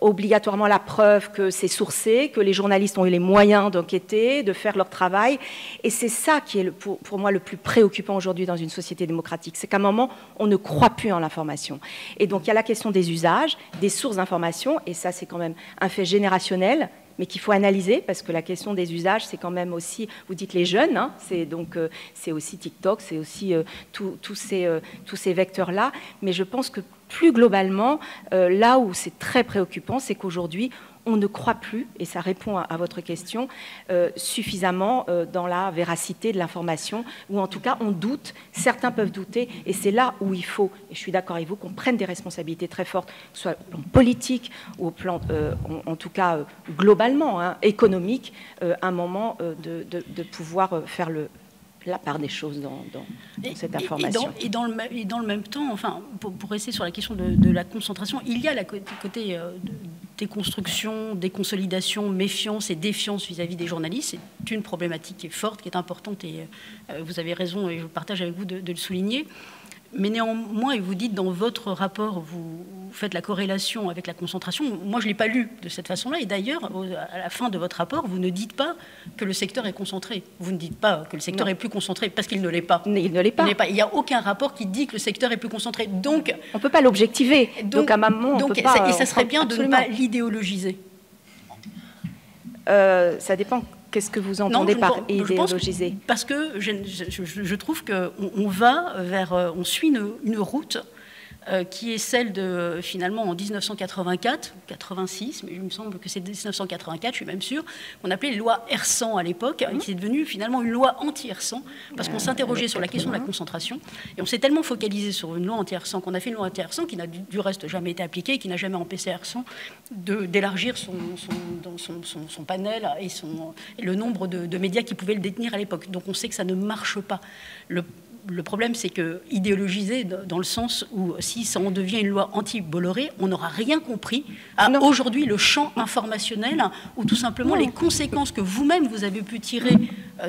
obligatoirement la preuve que c'est sourcé, que les journalistes ont eu les moyens d'enquêter, de faire leur travail. Et c'est ça qui est pour moi le plus préoccupant aujourd'hui dans une société démocratique. C'est qu'à un moment, on ne croit plus en l'information. Et donc il y a la question des usages, des sources d'information, et ça c'est quand même un fait générationnel, mais qu'il faut analyser, parce que la question des usages, c'est quand même aussi, vous dites les jeunes, hein, c'est aussi TikTok, c'est aussi tous ces vecteurs-là, mais je pense que plus globalement, là où c'est très préoccupant, c'est qu'aujourd'hui, on ne croit plus, et ça répond à votre question, suffisamment dans la véracité de l'information, ou en tout cas on doute, certains peuvent douter, et c'est là où il faut, et je suis d'accord avec vous, qu'on prenne des responsabilités très fortes, que ce soit au plan politique, ou au plan, en tout cas globalement, hein, économique, un moment de pouvoir faire la part des choses dans cette information. Et dans le même temps, enfin, pour rester sur la question de la concentration, il y a le côté déconstruction, déconsolidation, méfiance et défiance vis-à-vis des journalistes. C'est une problématique qui est forte, qui est importante, et vous avez raison, et je partage avec vous de le souligner. Mais néanmoins, et vous dites dans votre rapport, vous faites la corrélation avec la concentration. Moi, je ne l'ai pas lu de cette façon-là. Et d'ailleurs, à la fin de votre rapport, vous ne dites pas que le secteur est concentré. Vous ne dites pas que le secteur est plus concentré, parce qu'il ne l'est pas. Il ne l'est pas. Il n'y a aucun rapport qui dit que le secteur est plus concentré. Donc, on ne peut pas l'objectiver. Donc, à un moment, on ne peut pas... Et ça serait bien de ne pas l'idéologiser. Ça dépend... Qu'est-ce que vous entendez par idéologiser? Parce que je trouve qu'on va on suit une route qui est celle de, finalement, en 1984, 86, mais il me semble que c'est 1984, je suis même sûre, qu'on appelait les lois Hersant à l'époque, et qui est devenue finalement une loi anti-Hersant, parce qu'on s'interrogeait sur la question de la concentration, et on s'est tellement focalisé sur une loi anti-Hersant qu'on a fait une loi anti-Hersant qui n'a du reste jamais été appliquée, et qui n'a jamais empêché Hersant d'élargir son panel et le nombre de médias qui pouvaient le détenir à l'époque. Donc on sait que ça ne marche pas. Le problème, c'est que idéologiser dans le sens où si ça en devient une loi anti-Bolloré, on n'aura rien compris à aujourd'hui le champ informationnel ou tout simplement les conséquences que vous-même vous avez pu tirer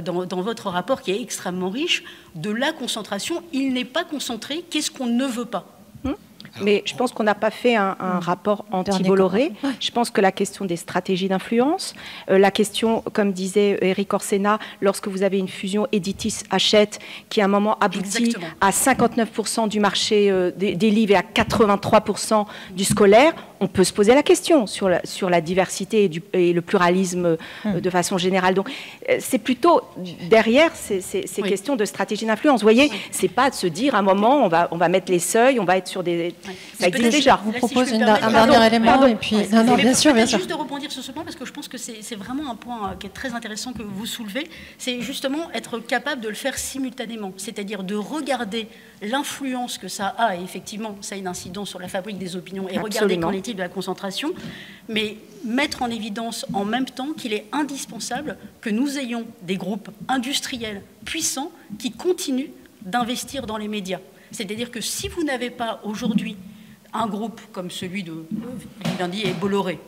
dans votre rapport qui est extrêmement riche de la concentration. Il n'est pas concentré. Qu'est-ce qu'on ne veut pas? Mais je pense qu'on n'a pas fait un rapport anti-Bolloré. Je pense que la question des stratégies d'influence, la question, comme disait Éric Orsena, lorsque vous avez une fusion Editis-Hachette qui à un moment aboutit à 59% du marché des livres et à 83% du scolaire, on peut se poser la question sur la diversité et le pluralisme de façon générale. Donc c'est plutôt derrière ces questions de stratégie d'influence. Vous voyez, c'est pas de se dire à un moment on va mettre les seuils, on va être sur des... Ça existe déjà. Je vous propose un dernier élément. Et puis... Non, bien sûr. Juste de rebondir sur ce point, parce que je pense que c'est vraiment un point qui est très intéressant que vous soulevez, c'est justement être capable de le faire simultanément, c'est-à-dire de regarder l'influence que ça a, et effectivement, ça a une incidence sur la fabrique des opinions, et regarder qu'en est-il de la concentration, mais mettre en évidence en même temps qu'il est indispensable que nous ayons des groupes industriels puissants qui continuent d'investir dans les médias. C'est-à-dire que si vous n'avez pas aujourd'hui un groupe comme celui de Vivendi et Bolloré,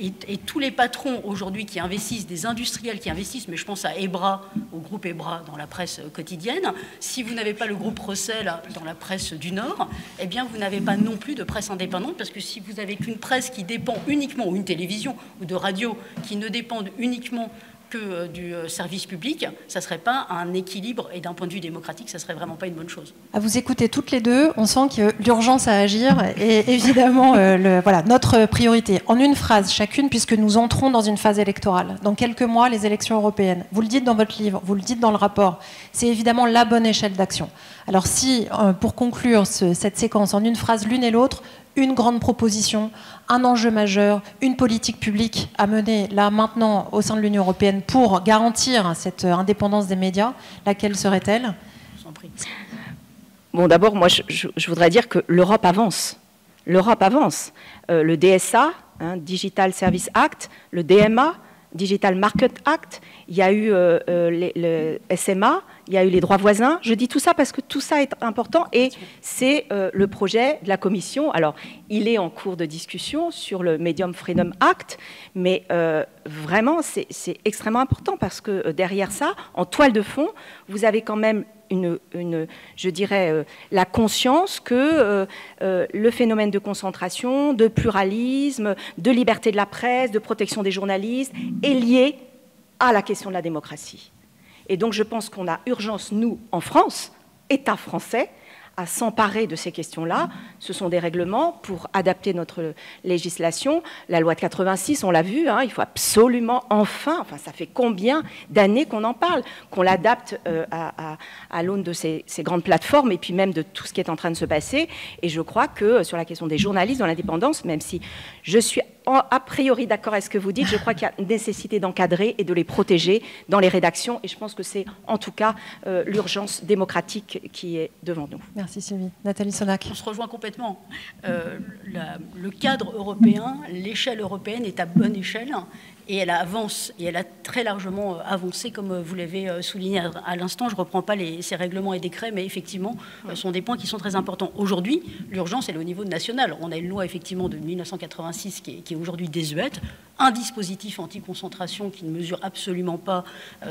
et tous les patrons aujourd'hui qui investissent, des industriels qui investissent, mais je pense à Ebra, au groupe Ebra dans la presse quotidienne, si vous n'avez pas le groupe Rossel dans la presse du Nord, eh bien vous n'avez pas non plus de presse indépendante, parce que si vous n'avez qu'une presse qui dépend uniquement, ou une télévision ou de radio qui ne dépendent uniquement que du service public, ça ne serait pas un équilibre, et d'un point de vue démocratique, ça ne serait vraiment pas une bonne chose. À vous écouter toutes les deux, on sent que l'urgence à agir est évidemment voilà, notre priorité. En une phrase chacune, puisque nous entrons dans une phase électorale. Dans quelques mois, les élections européennes. Vous le dites dans votre livre, vous le dites dans le rapport. C'est évidemment la bonne échelle d'action. Alors si, pour conclure cette séquence, en une phrase l'une et l'autre, une grande proposition, un enjeu majeur, une politique publique à mener là maintenant au sein de l'Union européenne pour garantir cette indépendance des médias, laquelle serait-elle? Je vous en prie. Bon, d'abord, moi, je voudrais dire que l'Europe avance. L'Europe avance. Le DSA, Digital Service Act, le DMA, Digital Market Act, il y a eu le SMA, il y a eu les droits voisins. Je dis tout ça parce que tout ça est important et c'est le projet de la Commission. Alors, il est en cours de discussion sur le Medium Freedom Act, mais vraiment, c'est extrêmement important parce que derrière ça, en toile de fond, vous avez quand même je dirais, la conscience que le phénomène de concentration, de pluralisme, de liberté de la presse, de protection des journalistes est lié à la question de la démocratie. Et donc je pense qu'on a urgence, nous, en France, État français, à s'emparer de ces questions-là. Ce sont des règlements pour adapter notre législation. La loi de 86, on l'a vu, hein, il faut absolument enfin ça fait combien d'années qu'on en parle, qu'on l'adapte à l'aune de ces grandes plateformes et puis même de tout ce qui est en train de se passer. Et je crois que sur la question des journalistes dans l'indépendance, même si je suis a priori d'accord avec ce que vous dites, je crois qu'il y a une nécessité d'encadrer et de les protéger dans les rédactions. Et je pense que c'est en tout cas l'urgence démocratique qui est devant nous. Merci Sylvie. Nathalie Sonac. On se rejoint complètement. Le cadre européen, l'échelle européenne est à bonne échelle et elle avance, et elle a très largement avancé, comme vous l'avez souligné à l'instant. Je ne reprends pas ces règlements et décrets, mais effectivement, ce sont des points qui sont très importants. Aujourd'hui, l'urgence, elle est au niveau national. On a une loi, effectivement, de 1986 qui est aujourd'hui désuète, un dispositif anti-concentration qui ne mesure absolument pas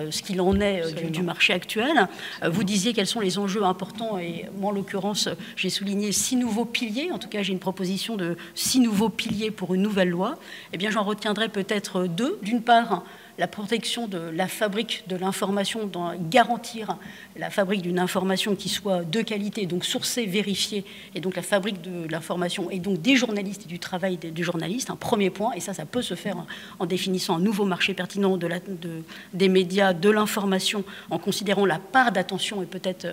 ce qu'il en est du marché actuel. Vous disiez quels sont les enjeux importants, et moi, en l'occurrence, j'ai souligné 6 nouveaux piliers. En tout cas, j'ai une proposition de 6 nouveaux piliers pour une nouvelle loi. Eh bien, j'en retiendrai peut-être 2. D'une part, la protection de la fabrique de l'information, garantir la fabrique d'une information qui soit de qualité, donc sourcée, vérifiée, et donc la fabrique de l'information, et donc des journalistes et du travail des journalistes, un premier point, et ça peut se faire en définissant un nouveau marché pertinent des médias, de l'information, en considérant la part d'attention, et peut-être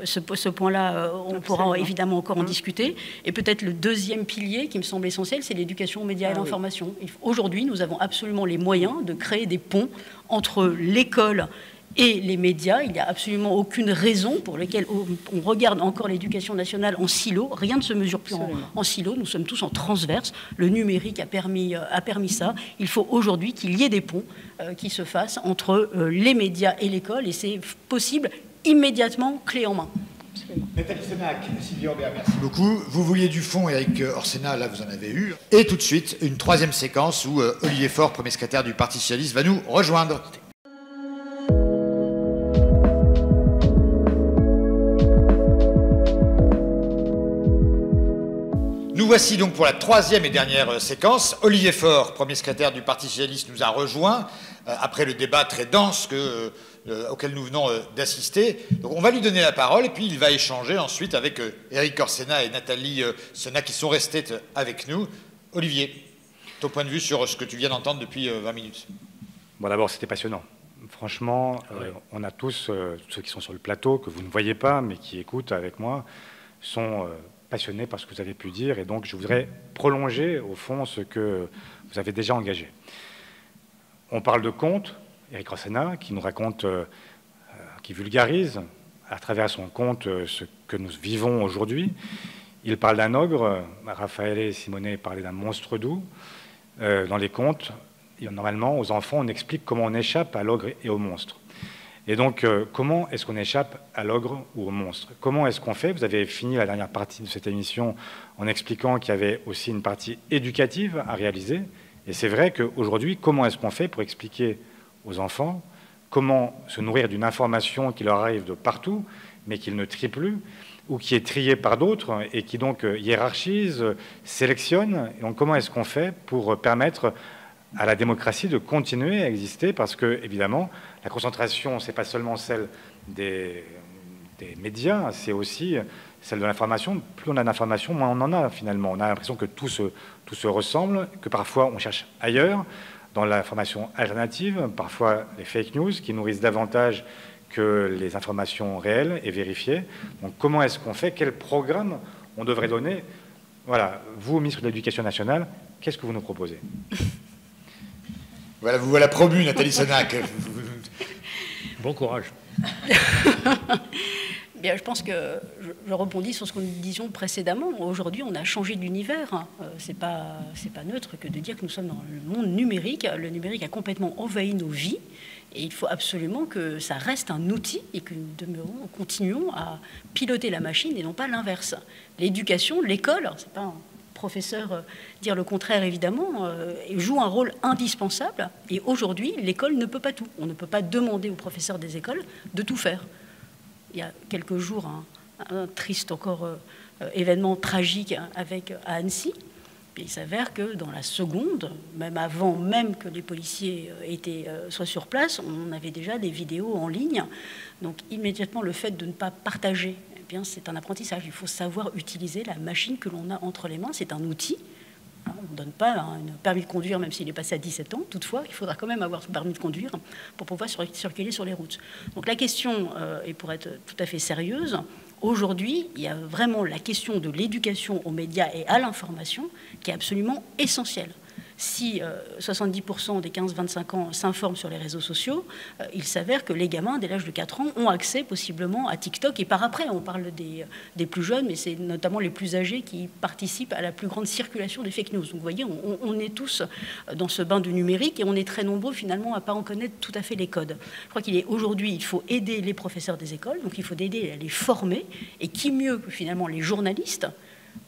ce point-là, on pourra évidemment encore en discuter, et peut-être le deuxième pilier qui me semble essentiel, c'est l'éducation aux médias et l'information. Aujourd'hui, nous avons absolument les moyens de créer des ponts entre l'école et les médias. Il n'y a absolument aucune raison pour laquelle on regarde encore l'éducation nationale en silo. Rien ne se mesure plus en silo. Nous sommes tous en transverse. Le numérique a permis ça. Il faut aujourd'hui qu'il y ait des ponts qui se fassent entre les médias et l'école, et c'est possible immédiatement, clé en main. Nathalie Sonac, Sylvie Robert, merci beaucoup. Vous vouliez du fond, et avec Orsena, là, vous en avez eu. Et tout de suite, une troisième séquence où Olivier Faure, premier secrétaire du Parti socialiste, va nous rejoindre. Nous voici donc pour la troisième et dernière séquence. Olivier Faure, premier secrétaire du Parti socialiste, nous a rejoint après le débat très dense auquel nous venons d'assister. Donc on va lui donner la parole et puis il va échanger ensuite avec Éric Orsena et Nathalie Sonac qui sont restés avec nous. Olivier, ton point de vue sur ce que tu viens d'entendre depuis 20 minutes. Bon, d'abord, c'était passionnant. Franchement, on a tous, ceux qui sont sur le plateau, que vous ne voyez pas, mais qui écoutent avec moi, sont passionnés par ce que vous avez pu dire. Et donc, je voudrais prolonger, au fond, ce que vous avez déjà engagé. On parle de contes. Éric Orsena, qui nous raconte, qui vulgarise à travers son conte ce que nous vivons aujourd'hui. Il parle d'un ogre, Raffaele Simonet parlait d'un monstre doux. Dans les contes, normalement, aux enfants, on explique comment on échappe à l'ogre et au monstre. Et donc, comment est-ce qu'on échappe à l'ogre ou au monstre? Comment est-ce qu'on fait? Vous avez fini la dernière partie de cette émission en expliquant qu'il y avait aussi une partie éducative à réaliser. Et c'est vrai qu'aujourd'hui, comment est-ce qu'on fait pour expliquer aux enfants comment se nourrir d'une information qui leur arrive de partout, mais qu'ils ne trient plus, ou qui est triée par d'autres, et qui donc hiérarchise, sélectionne. Et donc comment est-ce qu'on fait pour permettre à la démocratie de continuer à exister? Parce que, évidemment, la concentration, ce n'est pas seulement celle des médias, c'est aussi celle de l'information. Plus on a d'informations, moins on en a finalement. On a l'impression que tout se ressemble, que parfois on cherche ailleurs, dans l'information alternative, parfois les fake news qui nourrissent davantage que les informations réelles et vérifiées. Donc comment est-ce qu'on fait? Quel programme on devrait donner? Voilà, vous, ministre de l'Éducation nationale, qu'est-ce que vous nous proposez? Voilà, vous voilà promu, Nathalie Sonac. Bon courage. Bien, je pense que je rebondis sur ce que nous disions précédemment. Aujourd'hui, on a changé d'univers. C'est pas neutre que de dire que nous sommes dans le monde numérique. Le numérique a complètement envahi nos vies. Et il faut absolument que ça reste un outil et que nous continuons à piloter la machine et non pas l'inverse. L'éducation, l'école, c'est pas un professeur dire le contraire évidemment, joue un rôle indispensable. Et aujourd'hui, l'école ne peut pas tout. On ne peut pas demander aux professeurs des écoles de tout faire. Il y a quelques jours, un triste encore événement tragique à Annecy. Il s'avère que dans la seconde, même avant même que les policiers soient sur place, on avait déjà des vidéos en ligne. Donc immédiatement, le fait de ne pas partager, eh bien, c'est un apprentissage. Il faut savoir utiliser la machine que l'on a entre les mains. C'est un outil. On ne donne pas un permis de conduire, même s'il est passé à 17 ans. Toutefois, il faudra quand même avoir ce permis de conduire pour pouvoir circuler sur les routes. Donc la question, et pour être tout à fait sérieuse, aujourd'hui, il y a vraiment la question de l'éducation aux médias et à l'information qui est absolument essentielle. Si 70% des 15-25 ans s'informent sur les réseaux sociaux, il s'avère que les gamins, dès l'âge de 4 ans, ont accès possiblement à TikTok. Et par après, on parle des plus jeunes, mais c'est notamment les plus âgés qui participent à la plus grande circulation des fake news. Donc vous voyez, on est tous dans ce bain du numérique et on est très nombreux finalement à ne pas en connaître tout à fait les codes. Je crois qu'aujourd'hui, il faut aider les professeurs des écoles, donc il faut aider à les former. Et qui mieux que finalement les journalistes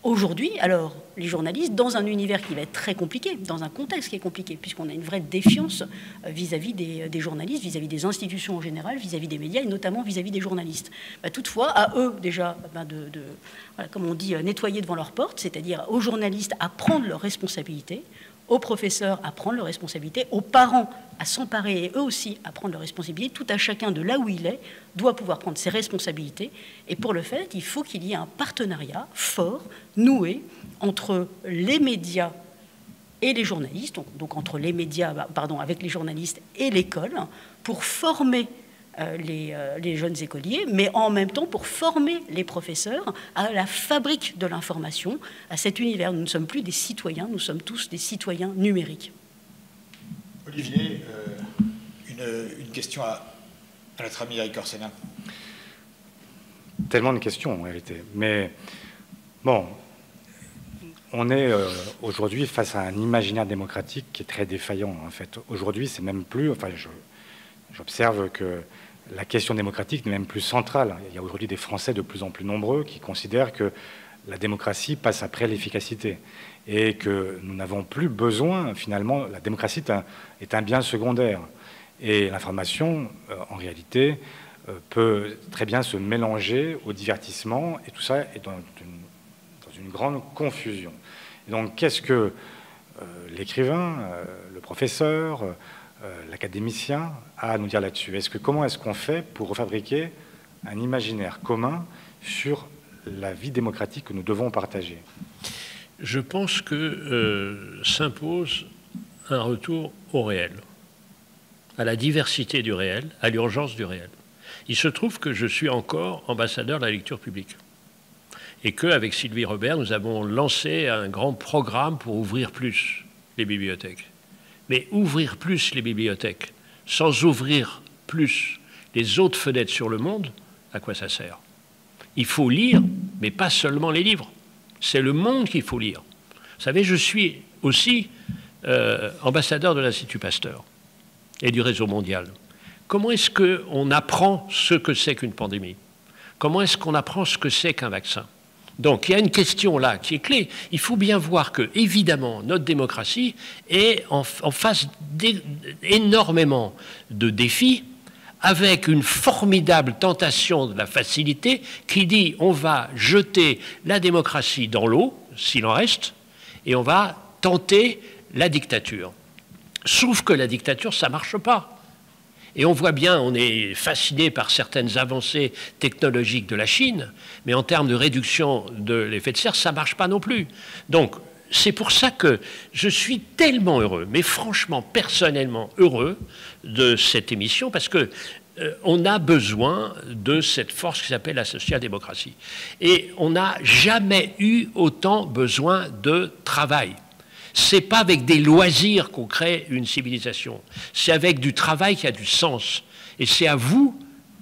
aujourd'hui, alors, les journalistes, dans un univers qui va être très compliqué, dans un contexte qui est compliqué, puisqu'on a une vraie défiance vis-à-vis des journalistes, vis-à-vis des institutions en général, vis-à-vis des médias, et notamment vis-à-vis des journalistes. Toutefois, à eux, déjà, voilà, comme on dit, nettoyer devant leur porte, c'est-à-dire aux journalistes à prendre leurs responsabilités, aux professeurs à prendre leurs responsabilités, aux parents à s'emparer et eux aussi à prendre leurs responsabilités. Tout à chacun de là où il est doit pouvoir prendre ses responsabilités. Et pour le faire, il faut qu'il y ait un partenariat fort, noué, entre les médias et les journalistes, donc entre les médias, avec les journalistes et l'école, pour former les jeunes écoliers, mais en même temps pour former les professeurs à la fabrique de l'information, à cet univers. Nous ne sommes plus des citoyens, nous sommes tous des citoyens numériques. Olivier, une question à notre ami Eric Orsena. Tellement de questions en réalité. Mais bon, on est aujourd'hui face à un imaginaire démocratique qui est très défaillant en fait. Aujourd'hui, c'est même plus... Enfin, j'observe que la question démocratique n'est même plus centrale. Il y a aujourd'hui des Français de plus en plus nombreux qui considèrent que la démocratie passe après l'efficacité et que nous n'avons plus besoin, finalement, la démocratie est un bien secondaire. Et l'information, en réalité, peut très bien se mélanger au divertissement et tout ça est dans une grande confusion. Et donc, qu'est-ce que l'écrivain, le professeur, l'académicien a à nous dire là-dessus? Comment est-ce qu'on fait pour refabriquer un imaginaire commun sur la vie démocratique que nous devons partager? Je pense que s'impose un retour au réel, à la diversité du réel, à l'urgence du réel. Il se trouve que je suis encore ambassadeur de la lecture publique et qu'avec Sylvie Robert, nous avons lancé un grand programme pour ouvrir plus les bibliothèques. Mais ouvrir plus les bibliothèques sans ouvrir plus les autres fenêtres sur le monde, à quoi ça sert? Il faut lire, mais pas seulement les livres. C'est le monde qu'il faut lire. Vous savez, je suis aussi ambassadeur de l'Institut Pasteur et du réseau mondial. Comment est-ce qu'on apprend ce que c'est qu'une pandémie? Comment est-ce qu'on apprend ce que c'est qu'un vaccin? Donc il y a une question là qui est clé. Il faut bien voir que, évidemment, notre démocratie est en face d'énormément de défis, avec une formidable tentation de la facilité qui dit on va jeter la démocratie dans l'eau, s'il en reste, et on va tenter la dictature. Sauf que la dictature, ça ne marche pas. Et on voit bien, on est fasciné par certaines avancées technologiques de la Chine, mais en termes de réduction de l'effet de serre, ça ne marche pas non plus. Donc, c'est pour ça que je suis tellement heureux, mais franchement, personnellement heureux de cette émission, parce que on a besoin de cette force qui s'appelle la social-démocratie. Et on n'a jamais eu autant besoin de travail. C'est pas avec des loisirs qu'on crée une civilisation. C'est avec du travail qui a du sens. Et c'est à vous,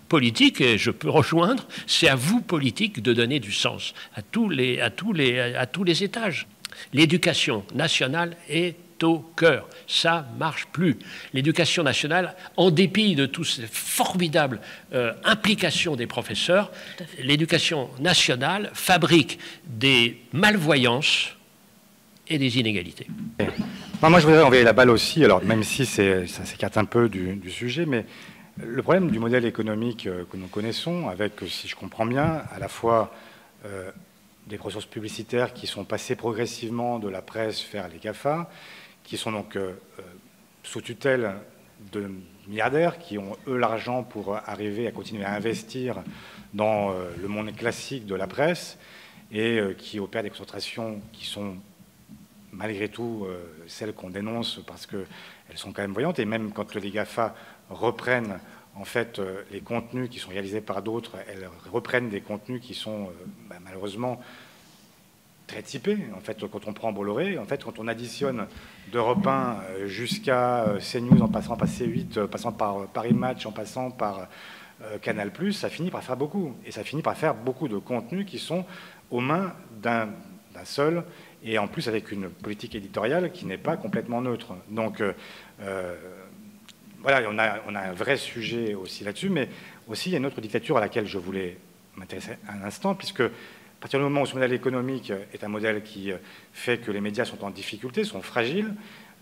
politiques, et je peux rejoindre, c'est à vous, politiques, de donner du sens à tous les étages. L'éducation nationale est au cœur. Ça ne marche plus. L'éducation nationale, en dépit de toutes ces formidables implications des professeurs, l'éducation nationale fabrique des malvoyances et des inégalités. Moi, je voudrais envoyer la balle aussi, alors même si ça s'écarte un peu du sujet, mais le problème du modèle économique que nous connaissons, avec, si je comprends bien, à la fois des ressources publicitaires qui sont passées progressivement de la presse vers les GAFA, qui sont donc sous tutelle de milliardaires qui ont, eux, l'argent pour arriver à continuer à investir dans le monde classique de la presse et qui opèrent des concentrations qui sont, malgré tout, celles qu'on dénonce parce qu'elles sont quand même voyantes. Et même quand les GAFA reprennent en fait les contenus qui sont réalisés par d'autres, elles reprennent des contenus qui sont malheureusement très typé. En fait, quand on prend Bolloré, en fait, quand on additionne d'Europe 1 jusqu'à CNews, en passant par C8, passant par Paris Match, en passant par Canal+, ça finit par faire beaucoup. Et ça finit par faire beaucoup de contenus qui sont aux mains d'un seul, et en plus avec une politique éditoriale qui n'est pas complètement neutre. Donc, voilà, on a un vrai sujet aussi là-dessus, mais aussi il y a une autre dictature à laquelle je voulais m'intéresser un instant, puisque à partir du moment où ce modèle économique est un modèle qui fait que les médias sont en difficulté, sont fragiles,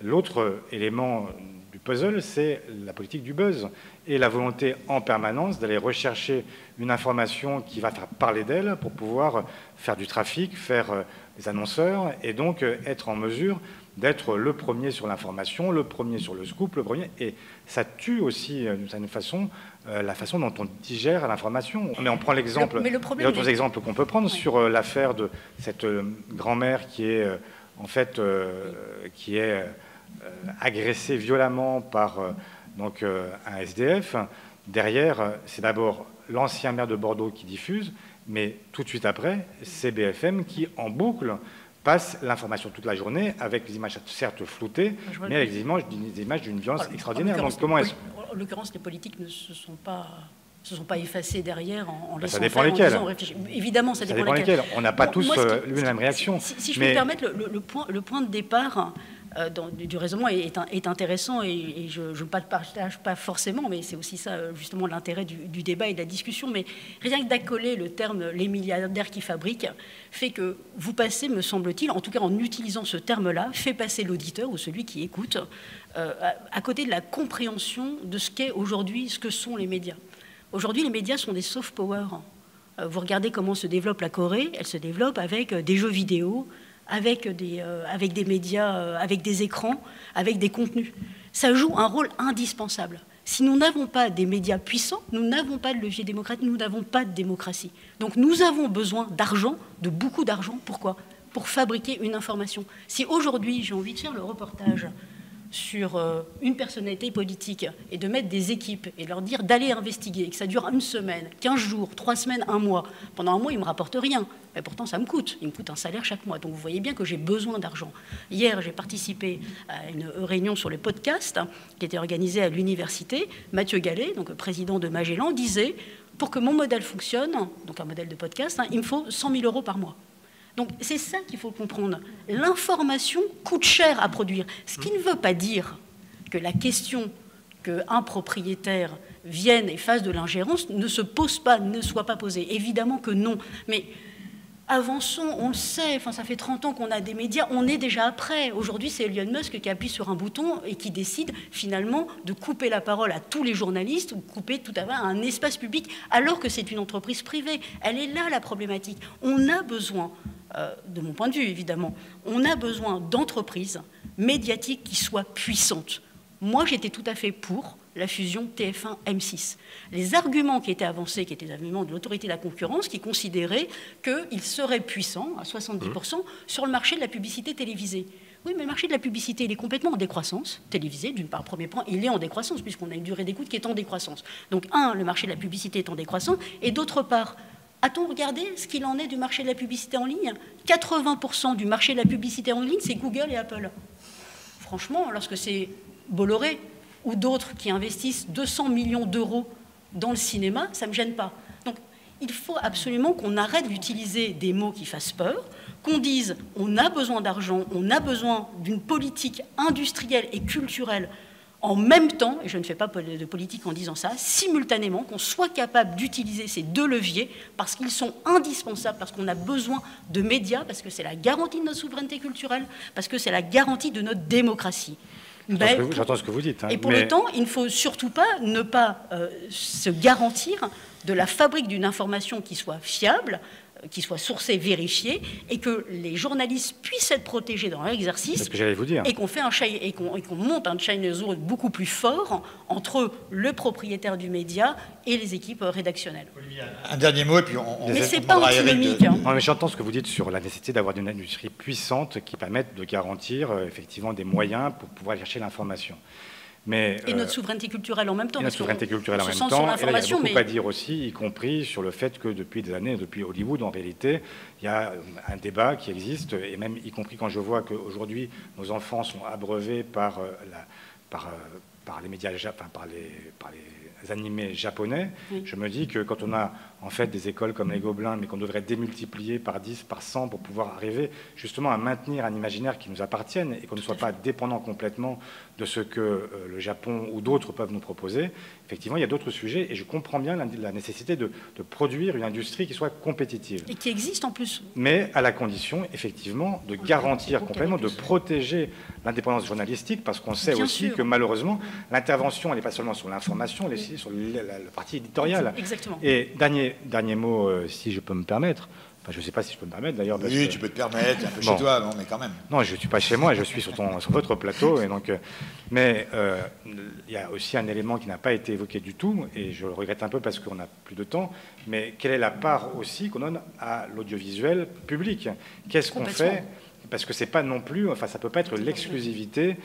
l'autre élément du puzzle, c'est la politique du buzz et la volonté en permanence d'aller rechercher une information qui va faire parler d'elle pour pouvoir faire du trafic, faire des annonceurs et donc être en mesure d'être le premier sur l'information, le premier sur le scoop, le premier. Et ça tue aussi, d'une certaine façon, la façon dont on digère l'information. Mais on prend l'exemple, il y a d'autres exemples qu'on peut prendre sur l'affaire de cette grand-mère qui est, en fait, agressée violemment par donc, un SDF. Derrière, c'est d'abord l'ancien maire de Bordeaux qui diffuse, mais tout de suite après, c'est BFM qui, en boucle, passe l'information toute la journée avec des images certes floutées, mais avec des images d'une violence extraordinaire. Donc, comment est-ce... En l'occurrence, les politiques ne se sont pas effacés derrière en laissant ça dépend faire, lesquels. En disant, évidemment, ça dépend lesquels. On n'a pas tous eu la même réaction. Si je peux me permettre, le point de départ du raisonnement est intéressant et je ne partage pas forcément, mais c'est aussi ça justement l'intérêt du débat et de la discussion. Mais rien que d'accoler le terme « les milliardaires qui fabriquent » fait que vous passez, me semble-t-il, en tout cas en utilisant ce terme-là, fait passer l'auditeur ou celui qui écoute à côté de la compréhension de ce qu'est aujourd'hui, ce que sont les médias. Aujourd'hui, les médias sont des soft power. Vous regardez comment se développe la Corée, elle se développe avec des jeux vidéo, avec des médias, avec des écrans, avec des contenus. Ça joue un rôle indispensable. Si nous n'avons pas des médias puissants, nous n'avons pas de levier démocratique, nous n'avons pas de démocratie. Donc nous avons besoin d'argent, de beaucoup d'argent. Pourquoi ? Pour fabriquer une information. Si aujourd'hui j'ai envie de faire le reportage sur une personnalité politique et de mettre des équipes et de leur dire d'aller investiguer, et que ça dure 1 semaine, 15 jours, 3 semaines, 1 mois, pendant 1 mois, ils ne me rapportent rien. Mais pourtant, ça me coûte. Il me coûte un salaire chaque mois. Donc, vous voyez bien que j'ai besoin d'argent. Hier, j'ai participé à une réunion sur le podcast qui était organisée à l'université. Mathieu Gallet, donc président de Magellan, disait « Pour que mon modèle fonctionne, donc un modèle de podcast, il me faut 100 000 € par mois. » Donc, c'est ça qu'il faut comprendre. L'information coûte cher à produire. Ce qui ne veut pas dire que la question qu'un propriétaire vienne et fasse de l'ingérence ne se pose pas, ne soit pas posée. Évidemment que non. Mais avançons, on le sait, enfin, ça fait 30 ans qu'on a des médias, on est déjà après. Aujourd'hui, c'est Elon Musk qui appuie sur un bouton et qui décide finalement de couper la parole à tous les journalistes ou couper tout à fait un espace public, alors que c'est une entreprise privée. Elle est là, la problématique. On a besoin, de mon point de vue évidemment, on a besoin d'entreprises médiatiques qui soient puissantes. Moi, j'étais tout à fait pour la fusion TF1-M6. Les arguments qui étaient avancés, qui étaient les arguments de l'autorité de la concurrence, qui considéraient qu'il serait puissant à 70% sur le marché de la publicité télévisée. Oui, mais le marché de la publicité, il est complètement en décroissance. Télévisé, d'une part, premier point, il est en décroissance, puisqu'on a une durée d'écoute qui est en décroissance. Donc, le marché de la publicité est en décroissance, et d'autre part, a-t-on regardé ce qu'il en est du marché de la publicité en ligne ? 80% du marché de la publicité en ligne, c'est Google et Apple. Franchement, lorsque c'est Bolloré ou d'autres qui investissent 200 millions d'euros dans le cinéma, ça ne me gêne pas. Donc, il faut absolument qu'on arrête d'utiliser des mots qui fassent peur, qu'on dise on a besoin d'argent, on a besoin d'une politique industrielle et culturelle en même temps, et je ne fais pas de politique en disant ça, simultanément, qu'on soit capable d'utiliser ces deux leviers parce qu'ils sont indispensables, parce qu'on a besoin de médias, parce que c'est la garantie de notre souveraineté culturelle, parce que c'est la garantie de notre démocratie. J'entends ce que vous dites. Hein, et pour autant, il ne faut surtout pas ne pas se garantir de la fabrique d'une information qui soit fiable, qui soit sourcée, vérifiée, et que les journalistes puissent être protégés dans leur exercice. C'est ce que j'allais vous dire. Et qu'on monte un China-Zone beaucoup plus fort entre le propriétaire du média et les équipes rédactionnelles. Un dernier mot, et puis mais c'est pas antinomique. Non, mais j'entends ce que vous dites sur la nécessité d'avoir une industrie puissante qui permette de garantir effectivement des moyens pour pouvoir chercher l'information. Et notre souveraineté culturelle en même temps. Et notre souveraineté culturelle en même temps. Et là, il y a beaucoup à dire aussi, y compris sur le fait que depuis des années, depuis Hollywood, en réalité, il y a un débat qui existe, et même y compris quand je vois qu'aujourd'hui, nos enfants sont abreuvés par les médias, par les animés japonais. Oui. Je me dis que quand on a en fait des écoles comme les Gobelins, mais qu'on devrait démultiplier par 10, par 100 pour pouvoir arriver justement à maintenir un imaginaire qui nous appartienne et qu'on ne soit pas dépendant complètement de ce que le Japon ou d'autres peuvent nous proposer. Effectivement, il y a d'autres sujets et je comprends bien la nécessité de produire une industrie qui soit compétitive. Et qui existe en plus. Mais à la condition, effectivement, de garantir complètement, de protéger l'indépendance journalistique, parce qu'on sait aussi que malheureusement, l'intervention, elle n'est pas seulement sur l'information, elle est aussi sur la partie éditoriale. Exactement. Et dernier mot, si je peux me permettre. Enfin, je ne sais pas si je peux me permettre d'ailleurs. Oui, tu peux te permettre, un peu chez toi, non, mais quand même. Non, je ne suis pas chez moi, je suis sur votre plateau. Et donc, mais il y a aussi un élément qui n'a pas été évoqué du tout, et je le regrette un peu parce qu'on n'a plus de temps, mais quelle est la part aussi qu'on donne à l'audiovisuel public? Qu'est-ce qu'on fait? Parce que c'est pas non plus, enfin ça peut pas être l'exclusivité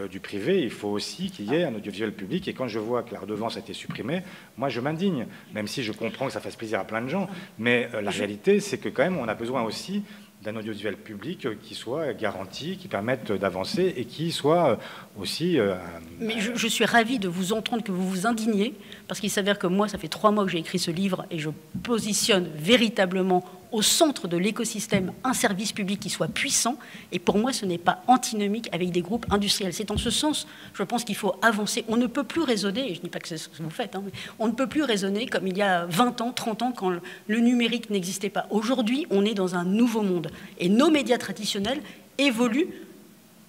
du privé. Il faut aussi qu'il y ait un audiovisuel public. Et quand je vois que la redevance a été supprimée, moi je m'indigne, même si je comprends que ça fasse plaisir à plein de gens. Mais la réalité, c'est que quand même, on a besoin aussi d'un audiovisuel public qui soit garanti, qui permette d'avancer et qui soit aussi... Mais je suis ravie de vous entendre que vous vous indignez, parce qu'il s'avère que moi, ça fait 3 mois que j'ai écrit ce livre et je positionne véritablement au centre de l'écosystème un service public qui soit puissant. Et pour moi, ce n'est pas antinomique avec des groupes industriels. C'est en ce sens, je pense qu'il faut avancer. On ne peut plus raisonner, et je ne dis pas que c'est ce que vous faites, hein, mais on ne peut plus raisonner comme il y a 20 ans, 30 ans, quand le numérique n'existait pas. Aujourd'hui, on est dans un nouveau monde. Et nos médias traditionnels évoluent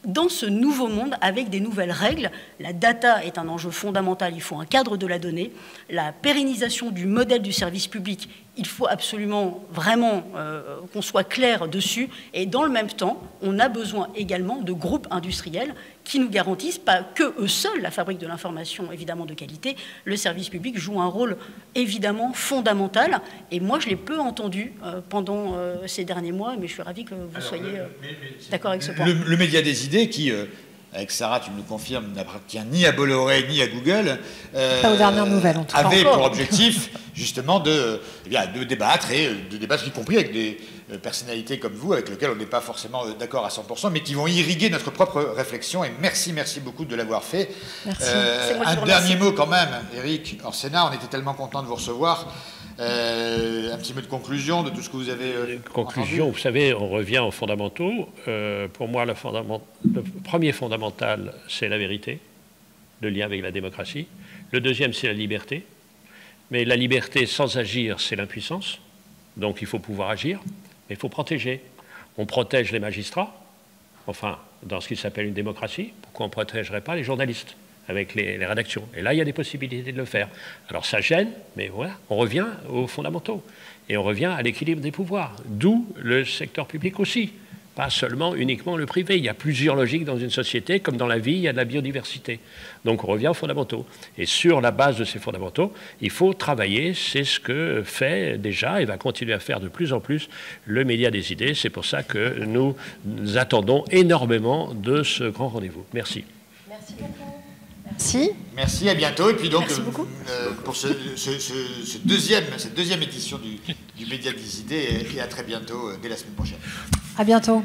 dans ce nouveau monde avec des nouvelles règles. La data est un enjeu fondamental, il faut un cadre de la donnée. La pérennisation du modèle du service public, il faut absolument vraiment qu'on soit clair dessus. Et dans le même temps, on a besoin également de groupes industriels qui nous garantissent, pas que eux seuls, la fabrique de l'information évidemment de qualité. Le service public joue un rôle évidemment fondamental. Et moi, je l'ai peu entendu pendant ces derniers mois, mais je suis ravie que vous soyez d'accord avec ce point. Le média des idées qui... avec Sarah, tu me le confirmes, n'appartient ni à Bolloré ni à Google, pas aux dernières nouvelles, en tout cas. avait pour objectif justement de débattre, et de débattre y compris avec des personnalités comme vous, avec lesquelles on n'est pas forcément d'accord à 100%, mais qui vont irriguer notre propre réflexion. Et merci beaucoup de l'avoir fait. Merci. Un dernier mot quand même, Eric Orsenna, on était tellement contents de vous recevoir. Un petit mot de conclusion de tout ce que vous avez conclusion, entendu. Vous savez, on revient aux fondamentaux. Pour moi, le premier fondamental, c'est la vérité, le lien avec la démocratie. Le deuxième, c'est la liberté. Mais la liberté sans agir, c'est l'impuissance. Donc il faut pouvoir agir, mais il faut protéger. On protège les magistrats, enfin, dans ce qui s'appelle une démocratie. Pourquoi on ne protégerait pas les journalistes avec les rédactions? Et là, il y a des possibilités de le faire. Alors ça gêne, mais voilà, on revient aux fondamentaux. Et on revient à l'équilibre des pouvoirs. D'où le secteur public aussi. Pas seulement uniquement le privé. Il y a plusieurs logiques dans une société, comme dans la vie, il y a de la biodiversité. Donc on revient aux fondamentaux. Et sur la base de ces fondamentaux, il faut travailler. C'est ce que fait déjà et va continuer à faire de plus en plus le média des idées. C'est pour ça que nous attendons énormément de ce grand rendez-vous. Merci. Merci beaucoup. Merci. Merci, à bientôt. Et puis donc, pour cette deuxième édition du Média des idées, et à très bientôt, dès la semaine prochaine. À bientôt.